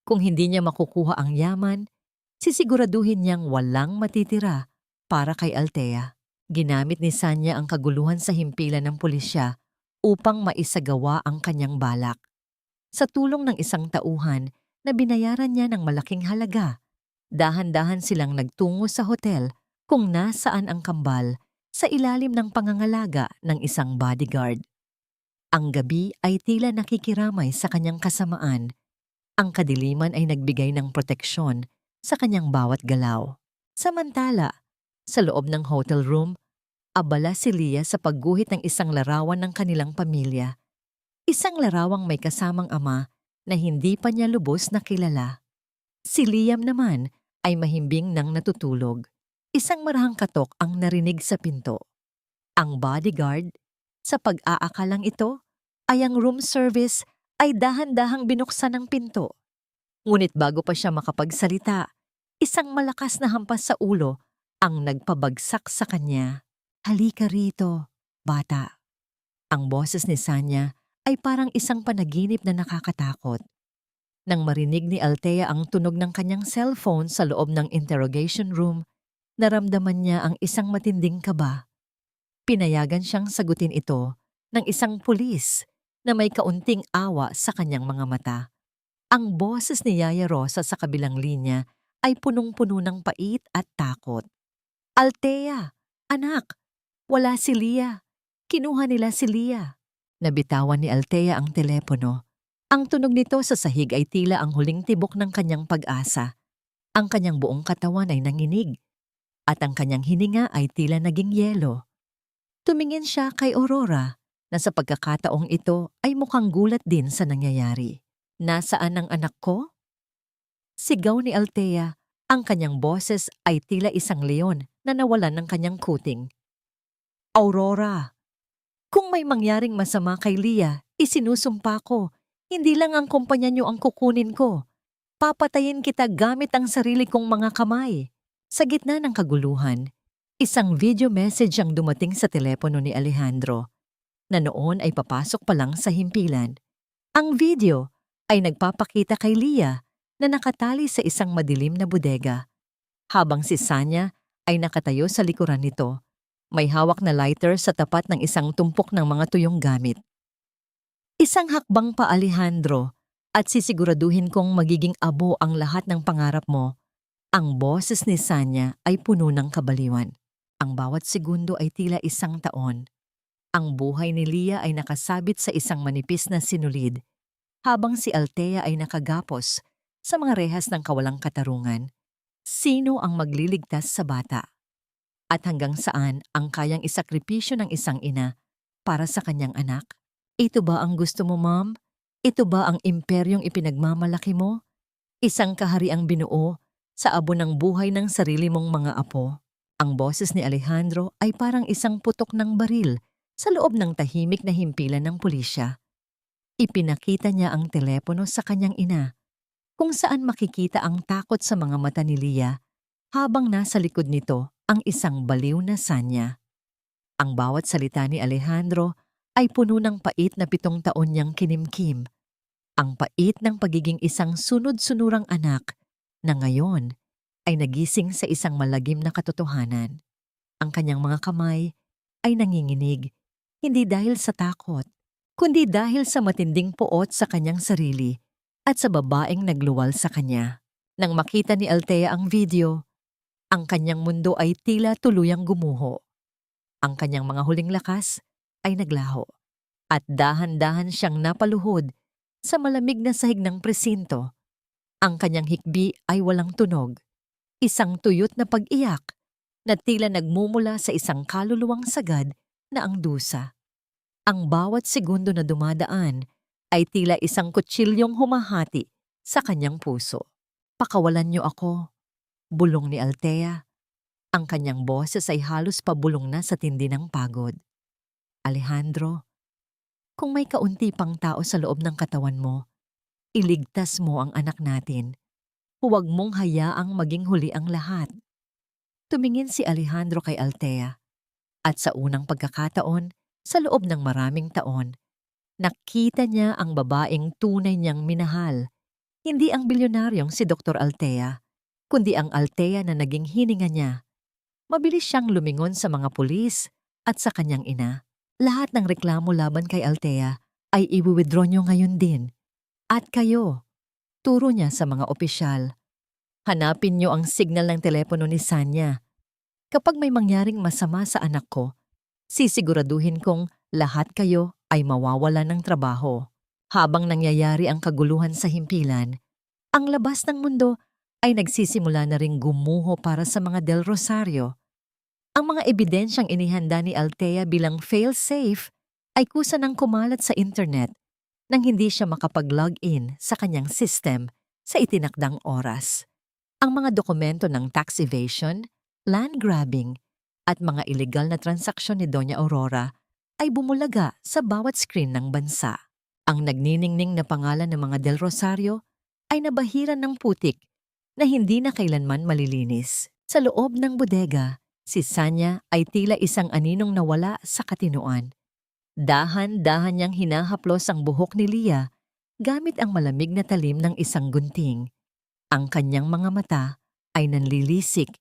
Kung hindi niya makukuha ang yaman, sisiguraduhin niyang walang matitira para kay Althea. Ginamit ni Sanya ang kaguluhan sa himpilan ng pulisya upang maisagawa ang kanyang balak. Sa tulong ng isang tauhan na binayaran niya ng malaking halaga, dahan-dahan silang nagtungo sa hotel kung nasaan ang kambal sa ilalim ng pangangalaga ng isang bodyguard. Ang gabi ay tila nakikiramay sa kanyang kasamaan. Ang kadiliman ay nagbigay ng proteksyon sa kanyang bawat galaw. Samantala, sa loob ng hotel room, abala si Leah sa pagguhit ng isang larawan ng kanilang pamilya. Isang larawang may kasamang ama na hindi pa niya lubos na kilala. Si Liam naman ay mahimbing nang natutulog. Isang marahang katok ang narinig sa pinto. Ang bodyguard, sa pag-aakalang ito, ay ang room service ay dahan-dahang binuksan ang pinto. Ngunit bago pa siya makapagsalita, isang malakas na hampas sa ulo ang nagpabagsak sa kanya. Halika rito, bata. Ang boses ni Sanya ay parang isang panaginip na nakakatakot. Nang marinig ni Althea ang tunog ng kanyang cellphone sa loob ng interrogation room, naramdaman niya ang isang matinding kaba. Pinayagan siyang sagutin ito ng isang pulis na may kaunting awa sa kanyang mga mata. Ang boses ni Yaya Rosa sa kabilang linya ay punong-puno ng pait at takot. Althea, anak, wala si Leah. Kinuha nila si Leah. Nabitawan ni Althea ang telepono. Ang tunog nito sa sahig ay tila ang huling tibok ng kanyang pag-asa. Ang kanyang buong katawan ay nanginig at ang kanyang hininga ay tila naging yelo. Tumingin siya kay Aurora na sa pagkakataong ito ay mukhang gulat din sa nangyayari. Nasaan ang anak ko? Sigaw ni Althea. Ang kanyang boses ay tila isang leon na nawalan ng kanyang kuting. Aurora, kung may mangyaring masama kay Leah, isinusumpa ko. Hindi lang ang kumpanya niyo ang kukunin ko. Papatayin kita gamit ang sarili kong mga kamay. Sa gitna ng kaguluhan, isang video message ang dumating sa telepono ni Alejandro, na noon ay papasok pa lang sa himpilan. Ang video ay nagpapakita kay Leah na nakatali sa isang madilim na bodega, habang si Sanya ay nakatayo sa likuran nito, may hawak na lighter sa tapat ng isang tumpok ng mga tuyong gamit. Isang hakbang pa, Alejandro, at sisiguraduhin kong magiging abo ang lahat ng pangarap mo. Ang boses ni Sanya ay puno ng kabaliwan. Ang bawat segundo ay tila isang taon. Ang buhay ni Leah ay nakasabit sa isang manipis na sinulid, habang si Althea ay nakagapos sa mga rehas ng kawalang katarungan. Sino ang magliligtas sa bata? At hanggang saan ang kayang isakripisyo ng isang ina para sa kanyang anak? Ito ba ang gusto mo, Ma'am? Ito ba ang imperyong ipinagmamalaki mo? Isang kahariang binuo sa abo ng buhay ng sarili mong mga apo? Ang boses ni Alejandro ay parang isang putok ng baril sa loob ng tahimik na himpilan ng pulisya. Ipinakita niya ang telepono sa kanyang ina, kung saan makikita ang takot sa mga mata ni Leah habang nasa likod nito ang isang baliw na Sanya. Ang bawat salita ni Alejandro ay puno ng pait na 7 taon niyang kinimkim. Ang pait ng pagiging isang sunod-sunurang anak na ngayon ay nagising sa isang malagim na katotohanan. Ang kanyang mga kamay ay nanginginig, hindi dahil sa takot, kundi dahil sa matinding puot sa kanyang sarili at sa babaeng nagluwal sa kanya. Nang makita ni Althea ang video, ang kanyang mundo ay tila tuluyang gumuho. Ang kanyang mga huling lakas ay naglaho at dahan-dahan siyang napaluhod sa malamig na sahig ng presinto. Ang kanyang hikbi ay walang tunog, isang tuyot na pag-iyak na tila nagmumula sa isang kaluluwang sagad na ang dusa. Ang bawat segundo na dumadaan ay tila isang kutsilyong humahati sa kanyang puso. "Pakawalan niyo ako," bulong ni Althea. Ang kanyang boses ay halos pabulong na sa tindi ng pagod. "Alejandro, kung may kaunti pang tao sa loob ng katawan mo, iligtas mo ang anak natin. Huwag mong hayaang maging huli ang lahat." Tumingin si Alejandro kay Althea at sa unang pagkakataon, sa loob ng maraming taon, nakita niya ang babaeng tunay niyang minahal. Hindi ang bilyonaryong si Dr. Althea, kundi ang Althea na naging hininga niya. Mabilis siyang lumingon sa mga pulis at sa kanyang ina. "Lahat ng reklamo laban kay Althea ay i-withdraw niyo ngayon din. At kayo," turo niya sa mga opisyal, "hanapin niyo ang signal ng telepono ni Sanya. Kapag may mangyaring masama sa anak ko, sisiguraduhin kong lahat kayo ay mawawala ng trabaho." Habang nangyayari ang kaguluhan sa himpilan, ang labas ng mundo ay nagsisimula na ring gumuho para sa mga Del Rosario. Ang mga ebidensyang inihanda ni Althea bilang fail-safe ay kusa ng kumalat sa internet nang hindi siya makapag-log-in sa kanyang system sa itinakdang oras. Ang mga dokumento ng tax evasion, land grabbing, at mga illegal na transaksyon ni Doña Aurora ay bumulaga sa bawat screen ng bansa. Ang nagniningning na pangalan ng mga Del Rosario ay nabahiran ng putik na hindi na kailanman malilinis. Sa loob ng bodega, si Sanya ay tila isang aninong nawala sa katinuan. Dahan-dahan niyang hinahaplos ang buhok ni Leah gamit ang malamig na talim ng isang gunting. Ang kanyang mga mata ay nanlilisik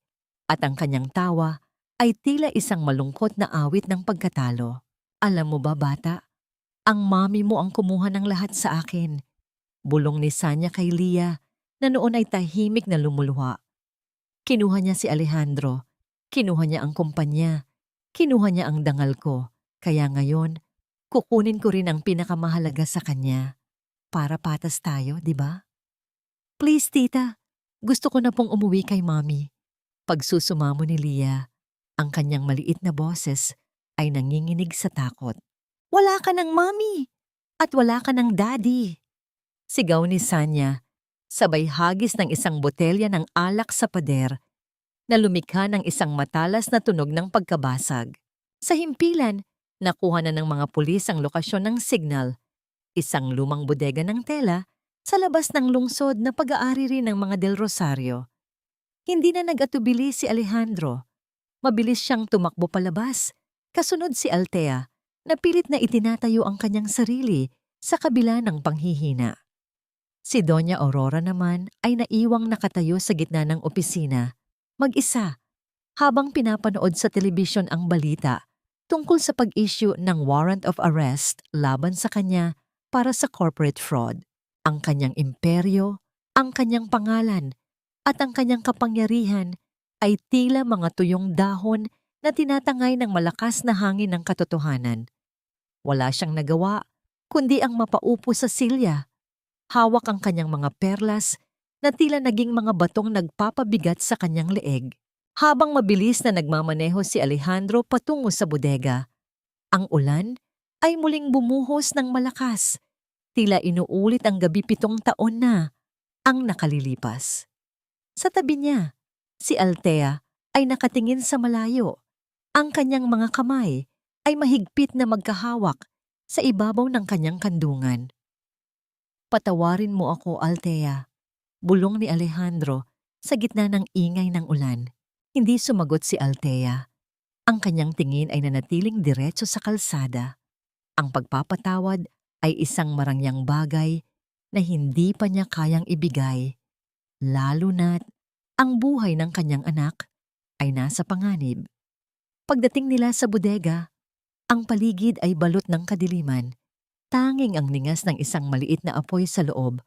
at ang kanyang tawa ay tila isang malungkot na awit ng pagkatalo. "Alam mo ba, bata, ang mami mo ang kumuha ng lahat sa akin," bulong ni Sanya kay Leah na noon ay tahimik na lumuluha. "Kinuha niya si Alejandro, kinuha niya ang kumpanya, kinuha niya ang dangal ko, kaya ngayon, kukunin ko rin ang pinakamahalaga sa kanya. Para patas tayo, di ba?" "Please, tita, gusto ko na pong umuwi kay mami." Pagsusumamo ni Leah, ang kanyang maliit na boses ay nanginginig sa takot. "Wala ka ng mami at wala ka ng daddy," sigaw ni Sanya, sabay hagis ng isang botelya ng alak sa pader na lumikha ng isang matalas na tunog ng pagkabasag. Sa himpilan, nakuha na ng mga pulis ang lokasyon ng signal, isang lumang bodega ng tela sa labas ng lungsod na pag-aari rin ng mga Del Rosario. Hindi na nag-atubili si Alejandro. Mabilis siyang tumakbo palabas, kasunod si Althea na pilit na itinatayo ang kanyang sarili sa kabila ng panghihina. Si Doña Aurora naman ay naiwang nakatayo sa gitna ng opisina, mag-isa, habang pinapanood sa telebisyon ang balita tungkol sa pag-issue ng warrant of arrest laban sa kanya para sa corporate fraud. Ang kanyang imperyo, ang kanyang pangalan, at ang kanyang kapangyarihan ay tila mga tuyong dahon na tinatangay ng malakas na hangin ng katotohanan. Wala siyang nagawa, kundi ang mapaupo sa silya. Hawak ang kanyang mga perlas na tila naging mga batong nagpapabigat sa kanyang leeg. Habang mabilis na nagmamaneho si Alejandro patungo sa bodega, ang ulan ay muling bumuhos ng malakas. Tila inuulit ang gabi 7 taon na ang nakalilipas. Sa tabi niya, si Althea ay nakatingin sa malayo. Ang kanyang mga kamay ay mahigpit na magkahawak sa ibabaw ng kanyang kandungan. Patawarin mo ako, Althea. Bulong ni Alejandro sa gitna ng ingay ng ulan. Hindi sumagot si Althea. Ang kanyang tingin ay nanatiling diretso sa kalsada. Ang pagpapatawad ay isang marangyang bagay na hindi pa niya kayang ibigay, lalo na't ang buhay ng kanyang anak ay nasa panganib. Pagdating nila sa bodega, ang paligid ay balot ng kadiliman. Tanging ang ningas ng isang maliit na apoy sa loob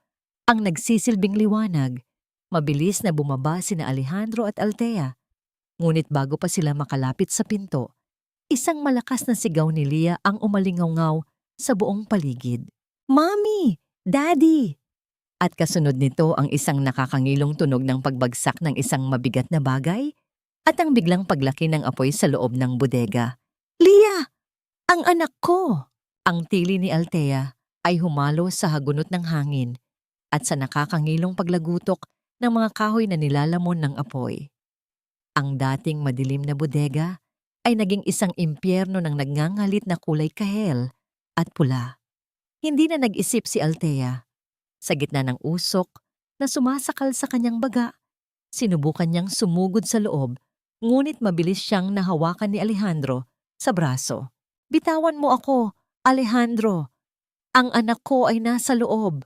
ang nagsisilbing liwanag. Mabilis na bumaba sina Alejandro at Althea. Ngunit bago pa sila makalapit sa pinto, isang malakas na sigaw ni Leah ang umalingaw sa buong paligid. "Mommy! Daddy!" At kasunod nito ang isang nakakangilong tunog ng pagbagsak ng isang mabigat na bagay at ang biglang paglaki ng apoy sa loob ng bodega. "Leah! Ang anak ko!" Ang tili ni Althea ay humalo sa hagunot ng hangin at sa nakakangilong paglagutok ng mga kahoy na nilalamon ng apoy. Ang dating madilim na bodega ay naging isang impyerno ng nagngangalit na kulay kahel at pula. Hindi na nag-isip si Althea. Sa gitna ng usok na sumasakal sa kanyang baga, sinubukan niyang sumugod sa loob, ngunit mabilis siyang nahawakan ni Alejandro sa braso. "Bitawan mo ako, Alejandro! Ang anak ko ay nasa loob!"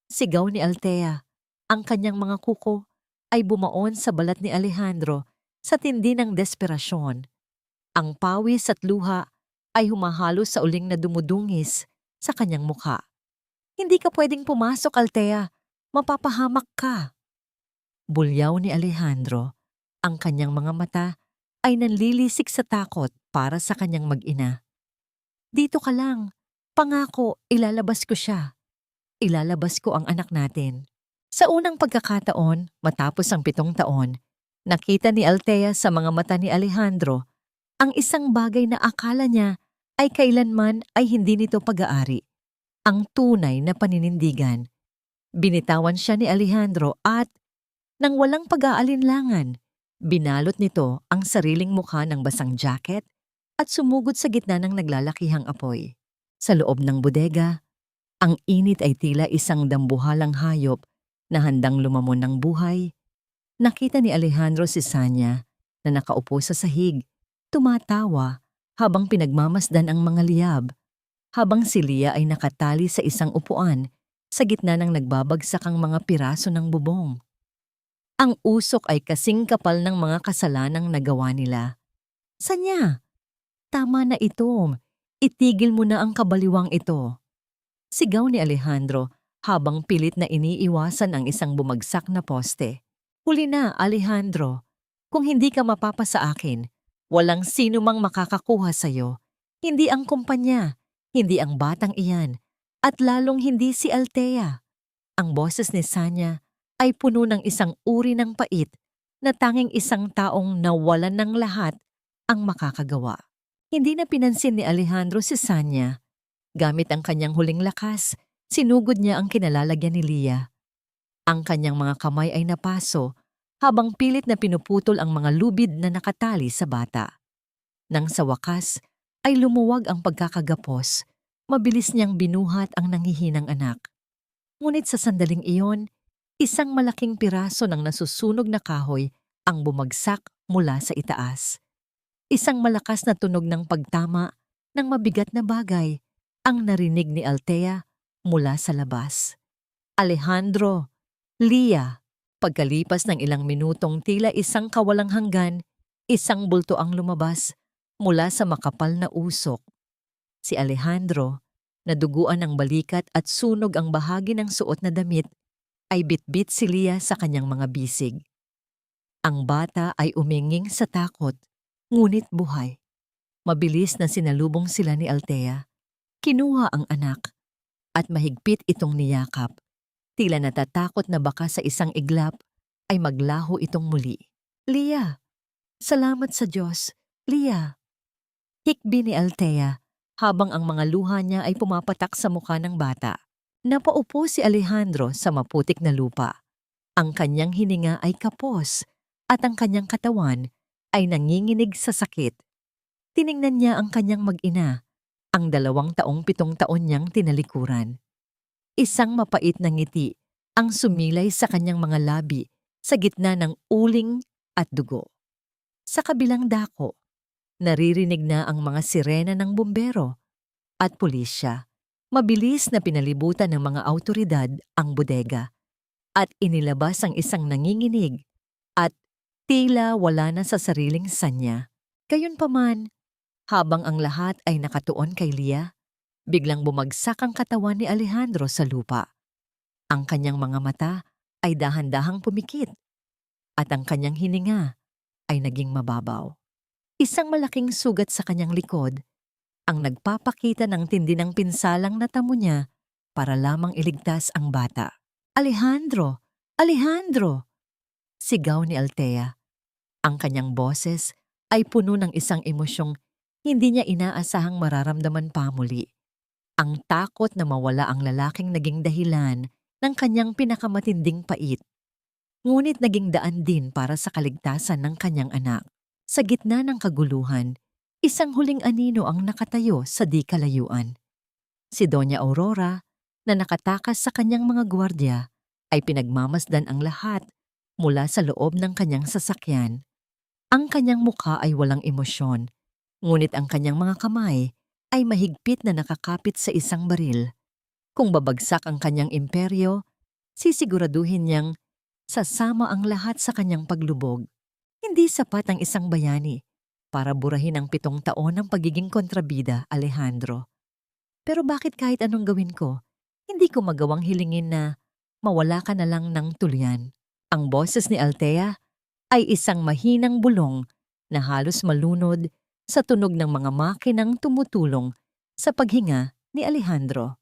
Sigaw ni Althea. Ang kanyang mga kuko ay bumaon sa balat ni Alejandro sa tindi ng desperasyon. Ang pawis at luha ay humahalo sa uling na dumudungis sa kanyang mukha. "Hindi ka pwedeng pumasok, Althea. Mapapahamak ka." Bulyaw ni Alejandro. Ang kanyang mga mata ay nanlilisik sa takot para sa kanyang mag-ina. "Dito ka lang. Pangako, ilalabas ko siya. Ilalabas ko ang anak natin." Sa unang pagkakataon, matapos ang 7 taon, nakita ni Althea sa mga mata ni Alejandro ang isang bagay na akala niya ay kailanman ay hindi nito pag-aari. Ang tunay na paninindigan. Binitawan siya ni Alejandro at, nang walang pag-aalinlangan, binalot nito ang sariling mukha ng basang jacket at sumugod sa gitna ng naglalakihang apoy. Sa loob ng bodega, ang init ay tila isang dambuhalang hayop na handang lumamon ng buhay. Nakita ni Alejandro si Sanya na nakaupo sa sahig, tumatawa habang pinagmamasdan ang mga liyab, habang si Leah ay nakatali sa isang upuan sa gitna ng nagbabagsakang mga piraso ng bubong. Ang usok ay kasing kapal ng mga kasalanang nagawa nila. "Sanya, tama na ito. Itigil mo na ang kabaliwang ito." Sigaw ni Alejandro habang pilit na iniiwasan ang isang bumagsak na poste. "Huli na, Alejandro. Kung hindi ka mapapa sa akin, walang sino mang makakakuha sa'yo. Hindi ang kumpanya, hindi ang batang iyan, at lalong hindi si Althea." Ang boses ni Sanya ay puno ng isang uri ng pait na tanging isang taong nawalan ng lahat ang makakagawa. Hindi na pinansin ni Alejandro si Sanya. Gamit ang kanyang huling lakas, sinugod niya ang kinalalagyan ni Leah. Ang kanyang mga kamay ay napaso habang pilit na pinuputol ang mga lubid na nakatali sa bata. Nang sa wakas ay lumuwag ang pagkakagapos, mabilis niyang binuhat ang nanghihinang anak. Ngunit sa sandaling iyon, isang malaking piraso ng nasusunog na kahoy ang bumagsak mula sa itaas. Isang malakas na tunog ng pagtama ng mabigat na bagay ang narinig ni Althea mula sa labas. "Alejandro! Leah!" Pagkalipas ng ilang minutong tila isang kawalang hanggan, isang bulto ang lumabas mula sa makapal na usok. Si Alejandro, naduguan ng balikat at sunog ang bahagi ng suot na damit, ay bitbit si Leah sa kanyang mga bisig. Ang bata ay uminging sa takot, ngunit buhay. Mabilis na sinalubong sila ni Althea. Kinuha ang anak at mahigpit itong niyakap. Tila natatakot na baka sa isang iglap ay maglaho itong muli. "Leah! Salamat sa Diyos! Leah!" Hikbi ni Althea habang ang mga luha niya ay pumapatak sa mukha ng bata. Napaupo si Alejandro sa maputik na lupa. Ang kanyang hininga ay kapos at ang kanyang katawan ay nanginginig sa sakit. Tiningnan niya ang kanyang mag-ina, ang 2 taong 7 taon niyang tinalikuran. Isang mapait na ngiti ang sumilay sa kanyang mga labi sa gitna ng uling at dugo. Sa kabilang dako, naririnig na ang mga sirena ng bumbero at pulisya. Mabilis na pinalibutan ng mga awtoridad ang bodega at inilabas ang isang nanginginig at tila wala na sa sariling sanya. Gayunpaman, habang ang lahat ay nakatuon kay Lia, biglang bumagsak ang katawan ni Alejandro sa lupa. Ang kanyang mga mata ay dahan-dahang pumikit at ang kanyang hininga ay naging mababaw. Isang malaking sugat sa kanyang likod ang nagpapakita ng tindi ng pinsalang natamo niya para lamang iligtas ang bata. "Alejandro! Alejandro!" sigaw ni Althea. Ang kanyang boses ay puno ng isang emosyong hindi niya inaasahang mararamdaman pa muli. Ang takot na mawala ang lalaking naging dahilan ng kanyang pinakamatinding pait. Ngunit naging daan din para sa kaligtasan ng kanyang anak. Sa gitna ng kaguluhan, isang huling anino ang nakatayo sa di kalayuan. Si Doña Aurora, na nakatakas sa kanyang mga gwardya, ay pinagmamasdan ang lahat mula sa loob ng kanyang sasakyan. Ang kanyang mukha ay walang emosyon, ngunit ang kanyang mga kamay ay mahigpit na nakakapit sa isang baril. Kung babagsak ang kanyang imperyo, sisiguraduhin niyang sasama ang lahat sa kanyang paglubog. Hindi sapat ang isang bayani para burahin ang 7 taon ng pagiging kontrabida, Alejandro. Pero bakit kahit anong gawin ko, hindi ko magawang hilingin na mawala ka na lang ng tuluyan? Ang boses ni Althea ay isang mahinang bulong na halos malunod sa tunog ng mga makinang tumutulong sa paghinga ni Alejandro.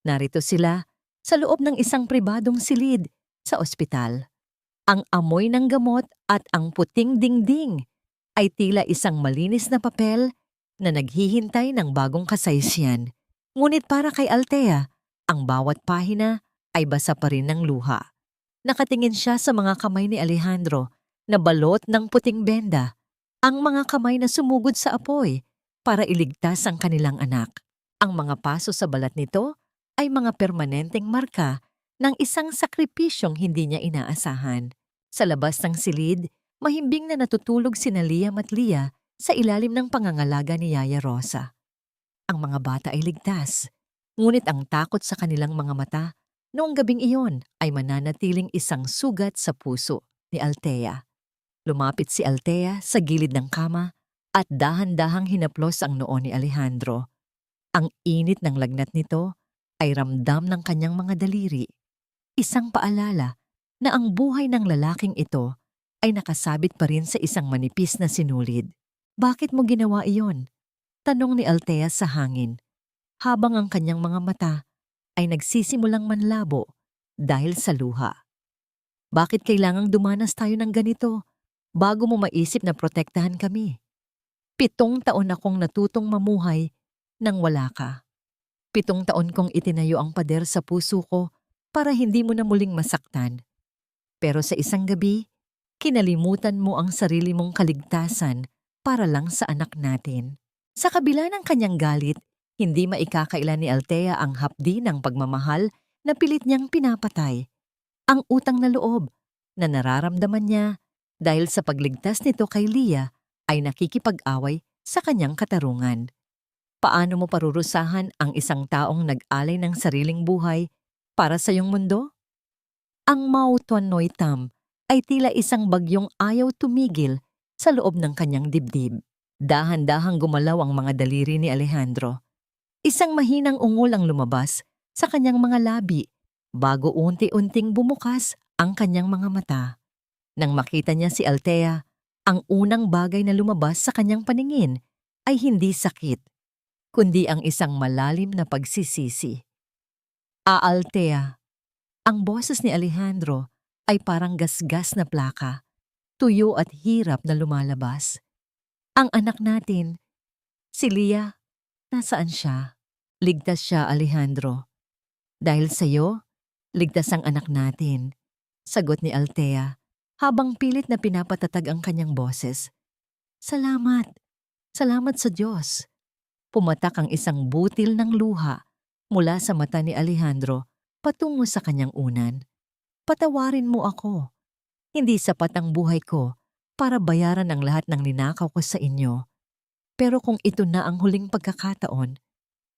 Narito sila sa loob ng isang pribadong silid sa ospital. Ang amoy ng gamot at ang puting dingding ay tila isang malinis na papel na naghihintay ng bagong kasaysayan. Ngunit para kay Althea, ang bawat pahina ay basa pa rin ng luha. Nakatingin siya sa mga kamay ni Alejandro na balot ng puting benda, ang mga kamay na sumugod sa apoy para iligtas ang kanilang anak. Ang mga paso sa balat nito ay mga permanenteng marka ng isang sakripisyong hindi niya inaasahan. Sa labas ng silid, mahimbing na natutulog sina Liam at Lia sa ilalim ng pangangalaga ni Yaya Rosa. Ang mga bata ay ligtas, ngunit ang takot sa kanilang mga mata noong gabing iyon ay mananatiling isang sugat sa puso ni Althea. Lumapit si Althea sa gilid ng kama at dahan-dahang hinaplos ang noo ni Alejandro. Ang init ng lagnat nito ay ramdam ng kanyang mga daliri. Isang paalala na ang buhay ng lalaking ito ay nakasabit pa rin sa isang manipis na sinulid. "Bakit mo ginawa iyon?" tanong ni Althea sa hangin, habang ang kanyang mga mata ay nagsisimulang manlabo dahil sa luha. "Bakit kailangang dumanas tayo ng ganito bago mo maisip na protektahan kami? 7 taon akong natutong mamuhay nang wala ka. 7 taon kong itinayo ang pader sa puso ko para hindi mo na muling masaktan. Pero sa isang gabi, kinalimutan mo ang sarili mong kaligtasan para lang sa anak natin." Sa kabila ng kanyang galit, hindi maikakaila ni Althea ang hapdi ng pagmamahal na pilit niyang pinapatay. Ang utang na loob na nararamdaman niya dahil sa pagligtas nito kay Lia ay nakikipag-away sa kanyang katarungan. Paano mo parurusahan ang isang taong nag-alay ng sariling buhay para sa iyong mundo? Ang Mao Tuanoy Tam ay tila isang bagyong ayaw tumigil sa loob ng kanyang dibdib. Dahan-dahang gumalaw ang mga daliri ni Alejandro. Isang mahinang ungol ang lumabas sa kanyang mga labi bago unti-unting bumukas ang kanyang mga mata. Nang makita niya si Althea, ang unang bagay na lumabas sa kanyang paningin ay hindi sakit, kundi ang isang malalim na pagsisisi. Althea." Ang boses ni Alejandro ay parang gasgas na plaka, tuyo at hirap na lumalabas. "Ang anak natin, si Lia, nasaan siya?" "Ligtas siya, Alejandro. Dahil sa'yo, ligtas ang anak natin," sagot ni Althea habang pilit na pinapatatag ang kanyang boses. "Salamat. Salamat sa Diyos." Pumatak ang isang butil ng luha mula sa mata ni Alejandro patungo sa kanyang unan. Patawarin mo ako. Hindi sapat ang buhay ko para bayaran ang lahat ng ninakaw ko sa inyo. Pero kung ito na ang huling pagkakataon,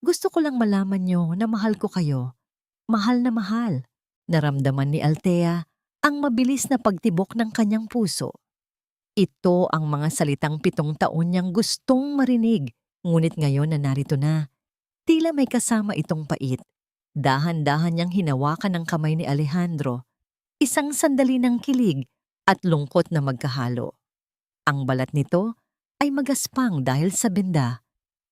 gusto ko lang malaman nyo na mahal ko kayo. Mahal na mahal. Naramdaman ni Althea ang mabilis na pagtibok ng kanyang puso. Ito ang mga salitang 7 taon niyang gustong marinig, ngunit ngayon na narito na, tila may kasama itong pait. Dahan-dahan niyang hinawakan ang kamay ni Alejandro, isang sandali ng kilig at lungkot na magkahalo. Ang balat nito ay magaspang dahil sa benda,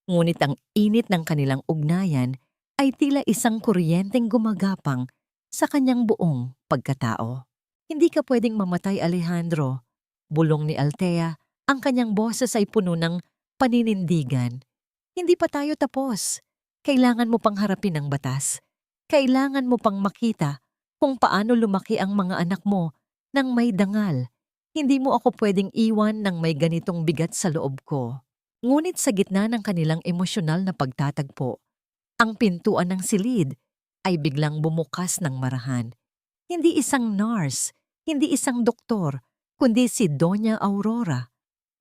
ngunit ang init ng kanilang ugnayan ay tila isang kuryenteng gumagapang sa kanyang buong pagkatao. Hindi ka pwedeng mamatay, Alejandro. Bulong ni Althea, ang kanyang boses ay puno ng paninindigan. Hindi pa tayo tapos. Kailangan mo pang harapin ang batas. Kailangan mo pang makita kung paano lumaki ang mga anak mo nang may dangal. Hindi mo ako pwedeng iwan nang may ganitong bigat sa loob ko. Ngunit sa gitna ng kanilang emosyonal na pagtatagpo, ang pintuan ng silid ay biglang bumukas ng marahan. Hindi isang nurse, hindi isang doktor, kundi si Doña Aurora.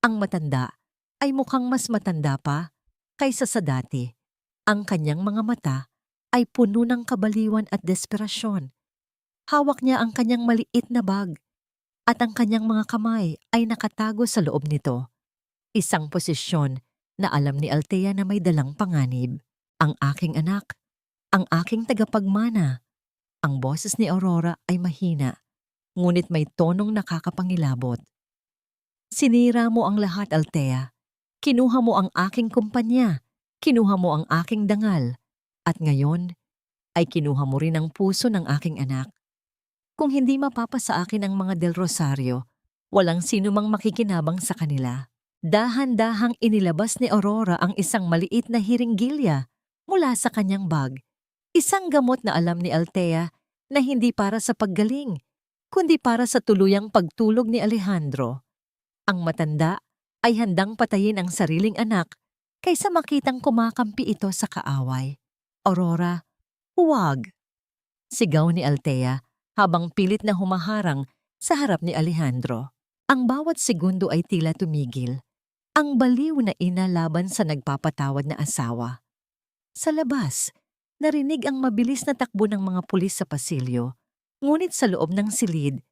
Ang matanda ay mukhang mas matanda pa kaysa sa dati. Ang kanyang mga mata ay puno ng kabaliwan at desperasyon. Hawak niya ang kanyang maliit na bag at ang kanyang mga kamay ay nakatago sa loob nito. Isang posisyon na alam ni Althea na may dalang panganib. Ang aking anak, ang aking tagapagmana. Ang boses ni Aurora ay mahina, ngunit may tonong nakakapangilabot. Sinira mo ang lahat, Althea. Kinuha mo ang aking kumpanya. Kinuha mo ang aking dangal. At ngayon, ay kinuha mo rin ang puso ng aking anak. Kung hindi mapapa sa akin ang mga Del Rosario, walang sino mang makikinabang sa kanila. Dahan-dahang inilabas ni Aurora ang isang maliit na hiringgilya mula sa kanyang bag. Isang gamot na alam ni Althea na hindi para sa paggaling, kundi para sa tuluyang pagtulog ni Alejandro. Ang matanda ay handang patayin ang sariling anak kaysa makitang kumakampi ito sa kaaway. Aurora, huwag! Sigaw ni Althea habang pilit na humaharang sa harap ni Alejandro. Ang bawat segundo ay tila tumigil. Ang baliw na ina laban sa nagpapatawad na asawa. Sa labas, narinig ang mabilis na takbo ng mga pulis sa pasilyo, ngunit sa loob ng silid,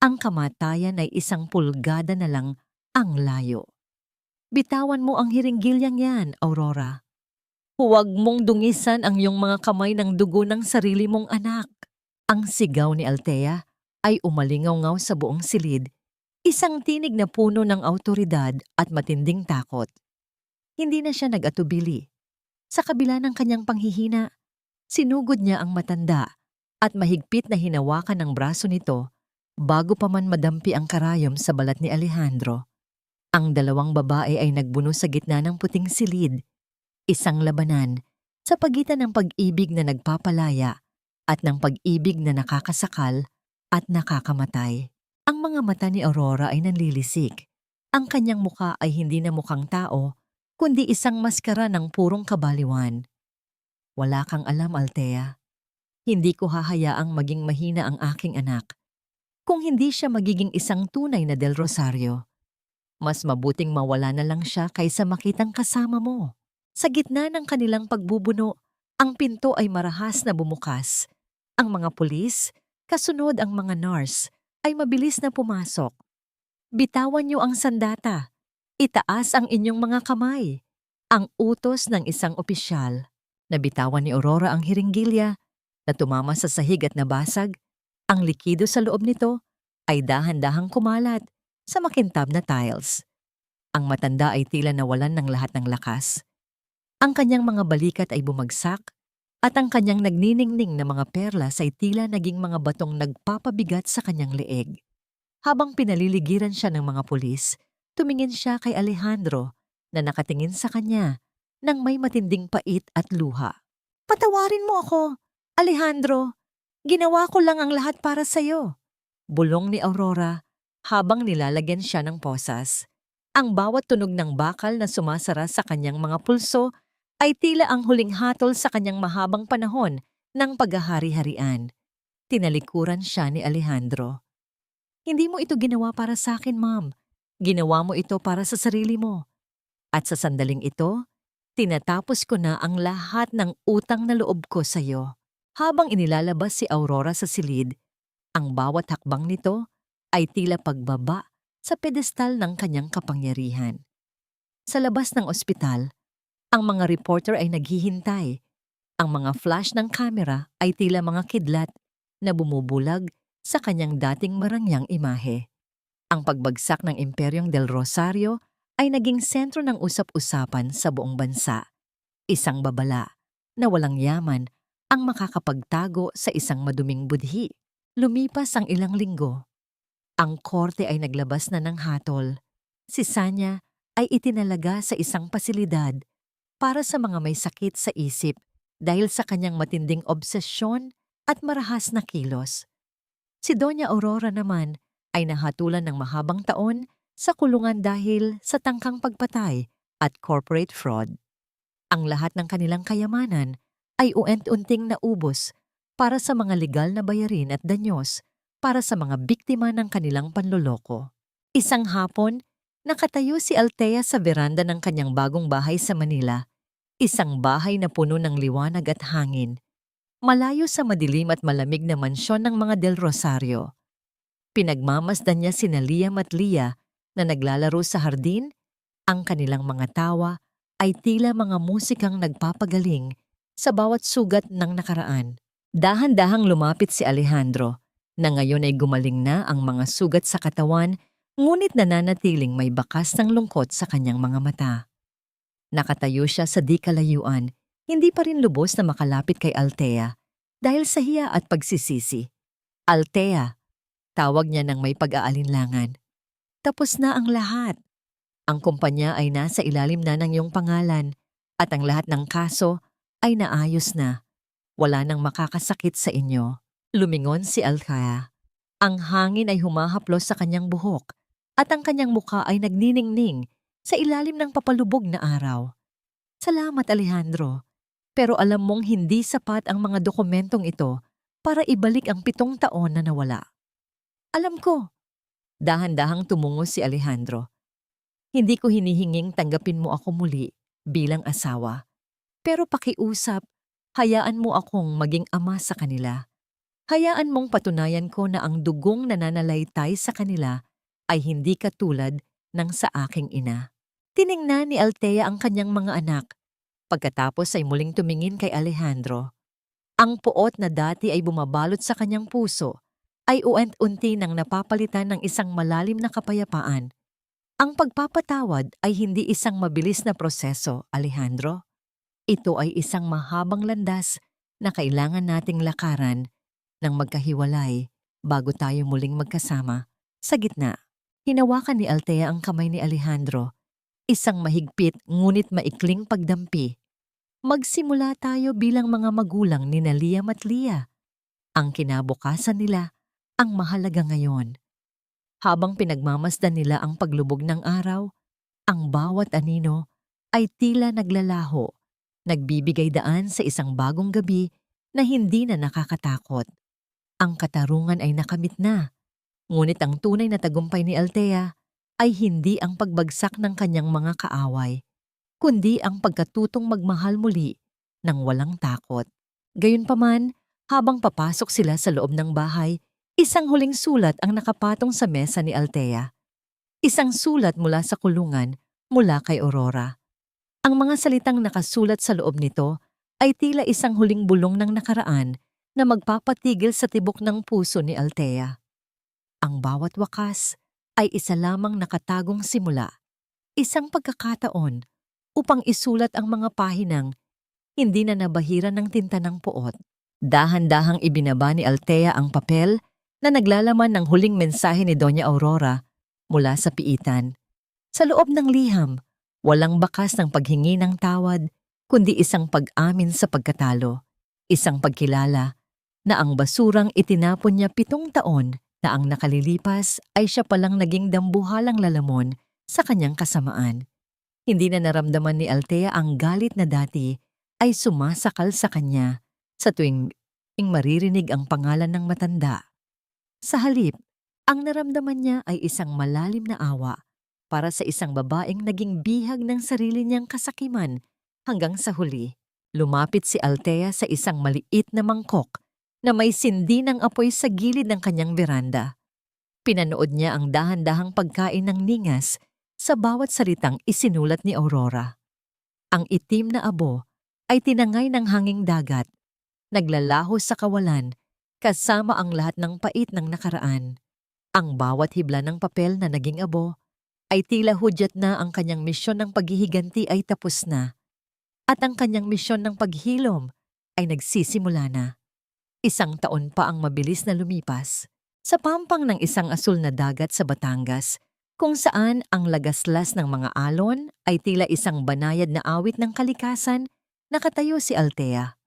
ang kamatayan ay 1 pulgada na lang ang layo. Bitawan mo ang hiringgilyang yan, Aurora. Huwag mong dungisan ang iyong mga kamay ng dugo ng sarili mong anak. Ang sigaw ni Althea ay umalingaw-ngaw sa buong silid, isang tinig na puno ng awtoridad at matinding takot. Hindi na siya nag-atubili. Sa kabila ng kanyang panghihina, sinugod niya ang matanda at mahigpit na hinawakan ang braso nito bago pa man madampi ang karayom sa balat ni Alejandro. Ang 2 babae ay nagbuno sa gitna ng puting silid, isang labanan sa pagitan ng pag-ibig na nagpapalaya at ng pag-ibig na nakakasakal at nakakamatay. Ang mga mata ni Aurora ay nanlilisik. Ang kanyang muka ay hindi na mukhang tao, kundi isang maskara ng purong kabaliwan. Wala kang alam, Althea. Hindi ko hahayaang maging mahina ang aking anak. Kung hindi siya magiging isang tunay na Del Rosario, mas mabuting mawala na lang siya kaysa makitang kasama mo. Sa gitna ng kanilang pagbubuno, ang pinto ay marahas na bumukas. Ang mga pulis, kasunod ang mga nurse, ay mabilis na pumasok. Bitawan niyo ang sandata. Itaas ang inyong mga kamay. Ang utos ng isang opisyal. Nabitawan ni Aurora ang hiringgilya na tumama sa sahig at nabasag. Ang likido sa loob nito ay dahan-dahang kumalat sa makintab na tiles. Ang matanda ay tila nawalan ng lahat ng lakas. Ang kanyang mga balikat ay bumagsak at ang kanyang nagniningning na mga perlas ay tila naging mga batong nagpapabigat sa kanyang leeg. Habang pinaliligiran siya ng mga pulis, tumingin siya kay Alejandro na nakatingin sa kanya nang may matinding pait at luha. Patawarin mo ako, Alejandro. Ginawa ko lang ang lahat para sa'yo. Bulong ni Aurora habang nilalagyan siya ng posas. Ang bawat tunog ng bakal na sumasara sa kanyang mga pulso ay tila ang huling hatol sa kanyang mahabang panahon ng paghahari-harian. Tinalikuran siya ni Alejandro. Hindi mo ito ginawa para sa akin, ma'am. Ginawa mo ito para sa sarili mo. At sa sandaling ito, tinatapos ko na ang lahat ng utang na loob ko sa iyo. Habang inilalabas si Aurora sa silid, ang bawat hakbang nito ay tila pagbaba sa pedestal ng kanyang kapangyarihan. Sa labas ng ospital, ang mga reporter ay naghihintay. Ang mga flash ng kamera ay tila mga kidlat na bumubulag sa kanyang dating marangyang imahe. Ang pagbagsak ng Imperyong del Rosario ay naging sentro ng usap-usapan sa buong bansa. Isang babala na walang yaman ang makakapagtago sa isang maduming budhi. Lumipas ang ilang linggo. Ang korte ay naglabas na ng hatol. Si Sanya ay itinalaga sa isang pasilidad para sa mga may sakit sa isip dahil sa kanyang matinding obsesyon at marahas na kilos. Si Doña Aurora naman ay nahatulan ng mahabang taon sa kulungan dahil sa tangkang pagpatay at corporate fraud. Ang lahat ng kanilang kayamanan ay uent-unting naubos para sa mga legal na bayarin at danyos para sa mga biktima ng kanilang panloloko. Isang hapon, nakatayo si Althea sa veranda ng kanyang bagong bahay sa Manila. Isang bahay na puno ng liwanag at hangin, malayo sa madilim at malamig na mansyon ng mga Del Rosario. Pinagmamasdan niya sina Liam at Leah na naglalaro sa hardin. Ang kanilang mga tawa ay tila mga musikang nagpapagaling sa bawat sugat ng nakaraan. Dahan-dahang lumapit si Alejandro, na ngayon ay gumaling na ang mga sugat sa katawan, ngunit nananatiling may bakas ng lungkot sa kanyang mga mata. Nakatayo siya sa di kalayuan, hindi pa rin lubos na makalapit kay Althea dahil sa hiya at pagsisisi. Althea, tawag niya ng may pag-aalinlangan. Tapos na ang lahat. Ang kumpanya ay nasa ilalim na ng iyong pangalan at ang lahat ng kaso ay naayos na. Wala nang makakasakit sa inyo. Lumingon si Althea. Ang hangin ay humahaplos sa kanyang buhok at ang kanyang mukha ay nagniningning sa ilalim ng papalubog na araw. Salamat, Alejandro. Pero alam mong hindi sapat ang mga dokumentong ito para ibalik ang 7 taon na nawala. Alam ko. Dahan-dahang tumungo si Alejandro. Hindi ko hinihinging tanggapin mo ako muli bilang asawa. Pero pakiusap, hayaan mo akong maging ama sa kanila. Hayaan mong patunayan ko na ang dugong nananalaytay sa kanila ay hindi katulad ng sa aking ina. Tiningnan ni Althea ang kanyang mga anak. Pagkatapos ay muling tumingin kay Alejandro. Ang puot na dati ay bumabalot sa kanyang puso ay uent-unti nang napapalitan ng isang malalim na kapayapaan. Ang pagpapatawad ay hindi isang mabilis na proseso, Alejandro. Ito ay isang mahabang landas na kailangan nating lakaran ng magkahiwalay bago tayo muling magkasama. Sa gitna, hinawakan ni Althea ang kamay ni Alejandro. Isang mahigpit ngunit maikling pagdampi. Magsimula tayo bilang mga magulang ni Liam at Leah. Ang kinabukasan nila ang mahalaga ngayon. Habang pinagmamasdan nila ang paglubog ng araw, ang bawat anino ay tila naglalaho, nagbibigay daan sa isang bagong gabi na hindi na nakakatakot. Ang katarungan ay nakamit na, ngunit ang tunay na tagumpay ni Althea ay hindi ang pagbagsak ng kanyang mga kaaway, kundi ang pagkatutong magmahal muli ng walang takot. Gayunpaman, habang papasok sila sa loob ng bahay, isang huling sulat ang nakapatong sa mesa ni Althea. Isang sulat mula sa kulungan, mula kay Aurora. Ang mga salitang nakasulat sa loob nito ay tila isang huling bulong ng nakaraan na magpapatigil sa tibok ng puso ni Althea. Ang bawat wakas ay isa lamang nakatagong simula. Isang pagkakataon upang isulat ang mga pahinang hindi na nabahiran ng tinta ng puot. Dahan-dahang ibinaba ni Althea ang papel na naglalaman ng huling mensahe ni Doña Aurora mula sa piitan. Sa loob ng liham, walang bakas ng paghingi ng tawad, kundi isang pag-amin sa pagkatalo. Isang pagkilala na ang basurang itinapon niya 7 taon na ang nakalilipas ay siya palang naging dambuhalang lalamon sa kanyang kasamaan. Hindi na naramdaman ni Althea ang galit na dati ay sumasakal sa kanya sa tuwing maririnig ang pangalan ng matanda. Sa halip, ang naramdaman niya ay isang malalim na awa para sa isang babaeng naging bihag ng sarili niyang kasakiman hanggang sa huli. Lumapit si Althea sa isang maliit na mangkok na may sindi ng apoy sa gilid ng kanyang beranda. Pinanood niya ang dahan-dahang pagkain ng ningas sa bawat salitang isinulat ni Aurora. Ang itim na abo ay tinangay ng hanging dagat, naglalaho sa kawalan kasama ang lahat ng pait ng nakaraan. Ang bawat hibla ng papel na naging abo ay tila hudyat na ang kanyang misyon ng paghihiganti ay tapos na. At ang kanyang misyon ng paghilom ay nagsisimula na. 1 taon pa ang mabilis na lumipas sa pampang ng isang asul na dagat sa Batangas, kung saan ang lagaslas ng mga alon ay tila isang banayad na awit ng kalikasan. Nakatayo si Althea.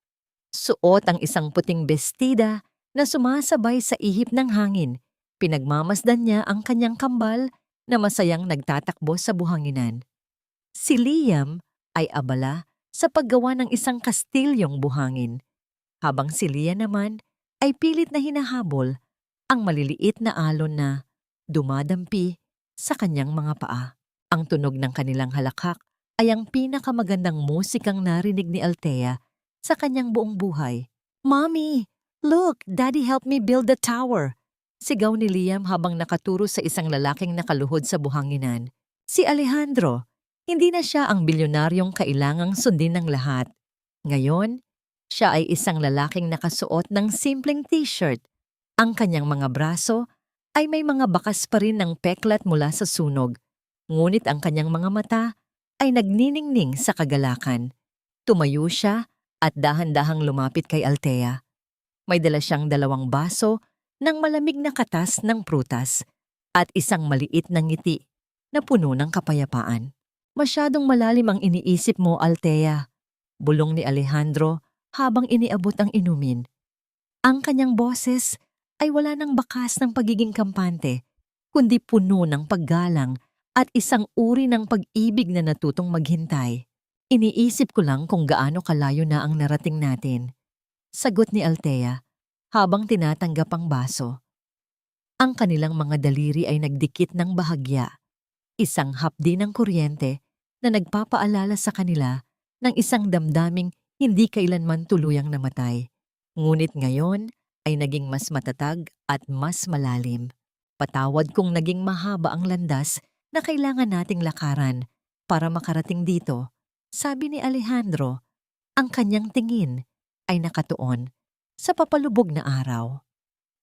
Suot ang isang puting bestida na sumasabay sa ihip ng hangin. Pinagmamasdan niya ang kanyang kambal na masayang nagtatakbo sa buhanginan. Si Liam ay abala sa paggawa ng isang kastilyong buhangin, habang si Lia naman ay pilit na hinahabol ang maliliit na alon na dumadampi sa kanyang mga paa. Ang tunog ng kanilang halakhak ay ang pinakamagandang musikang narinig ni Althea sa kanyang buong buhay. "Mommy, look, Daddy helped me build the tower!" Sigaw ni Liam habang nakaturo sa isang lalaking nakaluhod sa buhanginan. Si Alejandro. Hindi na siya ang bilyonaryong kailangang sundin ng lahat. Ngayon, siya ay isang lalaking nakasuot ng simpleng t-shirt. Ang kanyang mga braso ay may mga bakas pa rin ng peklat mula sa sunog, ngunit ang kanyang mga mata ay nagniningning sa kagalakan. Tumayo siya at dahan-dahang lumapit kay Althea. May dala siyang 2 baso ng malamig na katas ng prutas at isang maliit na ngiti na puno ng kapayapaan. "Masyadong malalim ang iniisip mo, Althea," bulong ni Alejandro habang iniabot ang inumin. Ang kanyang boses ay wala ng bakas ng pagiging kampante, kundi puno ng paggalang at isang uri ng pag-ibig na natutong maghintay. "Iniisip ko lang kung gaano kalayo na ang narating natin," sagot ni Althea habang tinatanggap ang baso. Ang kanilang mga daliri ay nagdikit ng bahagya, isang hapdi ng kuryente na nagpapaalala sa kanila ng isang damdaming hindi kailanman tuluyang namatay. Ngunit ngayon ay naging mas matatag at mas malalim. "Patawad kung naging mahaba ang landas na kailangan nating lakaran para makarating dito," sabi ni Alejandro. Ang kanyang tingin ay nakatuon sa papalubog na araw.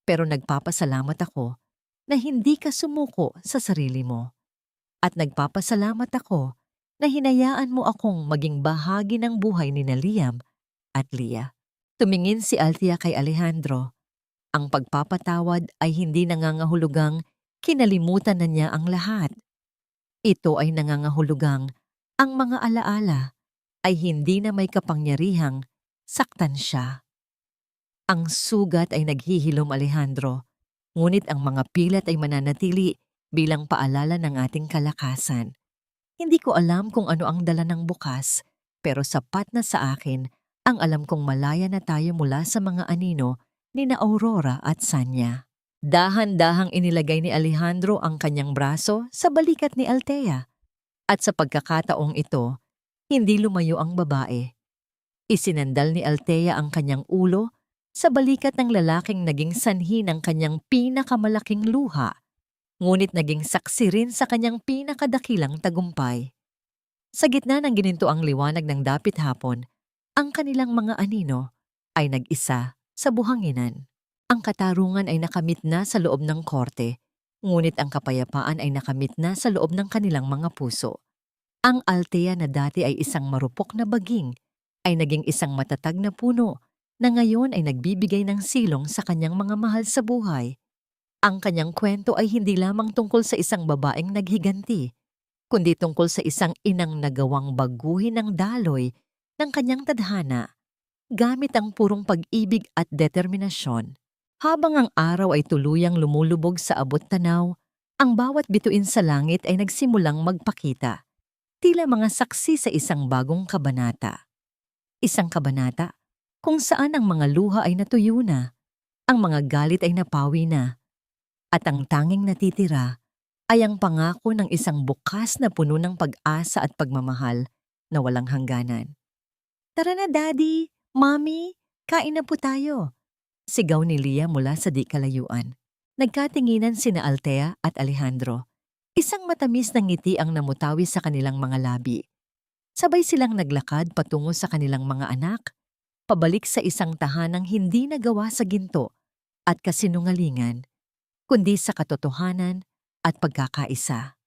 "Pero nagpapasalamat ako na hindi ka sumuko sa sarili mo. At nagpapasalamat ako na hinayaan mo akong maging bahagi ng buhay ni Liam at Lia." Tumingin si Althea kay Alejandro. Ang pagpapatawad ay hindi nangangahulugang kinalimutan na niya ang lahat. Ito ay nangangahulugang ang mga alaala ay hindi na may kapangyarihang saktan siya. Ang sugat ay naghihilom, Alejandro, ngunit ang mga pilat ay mananatili bilang paalala ng ating kalakasan. Hindi ko alam kung ano ang dala ng bukas, pero sapat na sa akin ang alam kong malaya na tayo mula sa mga anino ni na Aurora at Sanya. Dahan-dahang inilagay ni Alejandro ang kanyang braso sa balikat ni Althea. At sa pagkakataong ito, hindi lumayo ang babae. Isinandal ni Althea ang kanyang ulo sa balikat ng lalaking naging sanhi ng kanyang pinakamalaking luha, ngunit naging saksi rin sa kanyang pinakadakilang tagumpay. Sa gitna ng ginintoang liwanag ng dapit hapon, ang kanilang mga anino ay nag-isa sa buhanginan. Ang katarungan ay nakamit na sa loob ng korte, ngunit ang kapayapaan ay nakamit na sa loob ng kanilang mga puso. Ang Althea na dati ay isang marupok na baging ay naging isang matatag na puno na ngayon ay nagbibigay ng silong sa kanyang mga mahal sa buhay. Ang kanyang kwento ay hindi lamang tungkol sa isang babaeng naghiganti, kundi tungkol sa isang inang nagawang baguhin ng daloy ng kanyang tadhana gamit ang purong pag-ibig at determinasyon. Habang ang araw ay tuluyang lumulubog sa abot tanaw, ang bawat bituin sa langit ay nagsimulang magpakita, tila mga saksi sa isang bagong kabanata. Isang kabanata kung saan ang mga luha ay natuyo na, ang mga galit ay napawi na, at ang tanging natitira ay ang pangako ng isang bukas na puno ng pag-asa at pagmamahal na walang hangganan. Tara na, Daddy! Mommy! Kain na po tayo! Sigaw ni Lia mula sa di kalayuan. Nagkatinginan sina Althea at Alejandro. Isang matamis na ngiti ang namutawi sa kanilang mga labi. Sabay silang naglakad patungo sa kanilang mga anak, pabalik sa isang tahanang hindi nagawa sa ginto at kasinungalingan, kundi sa katotohanan at pagkakaisa.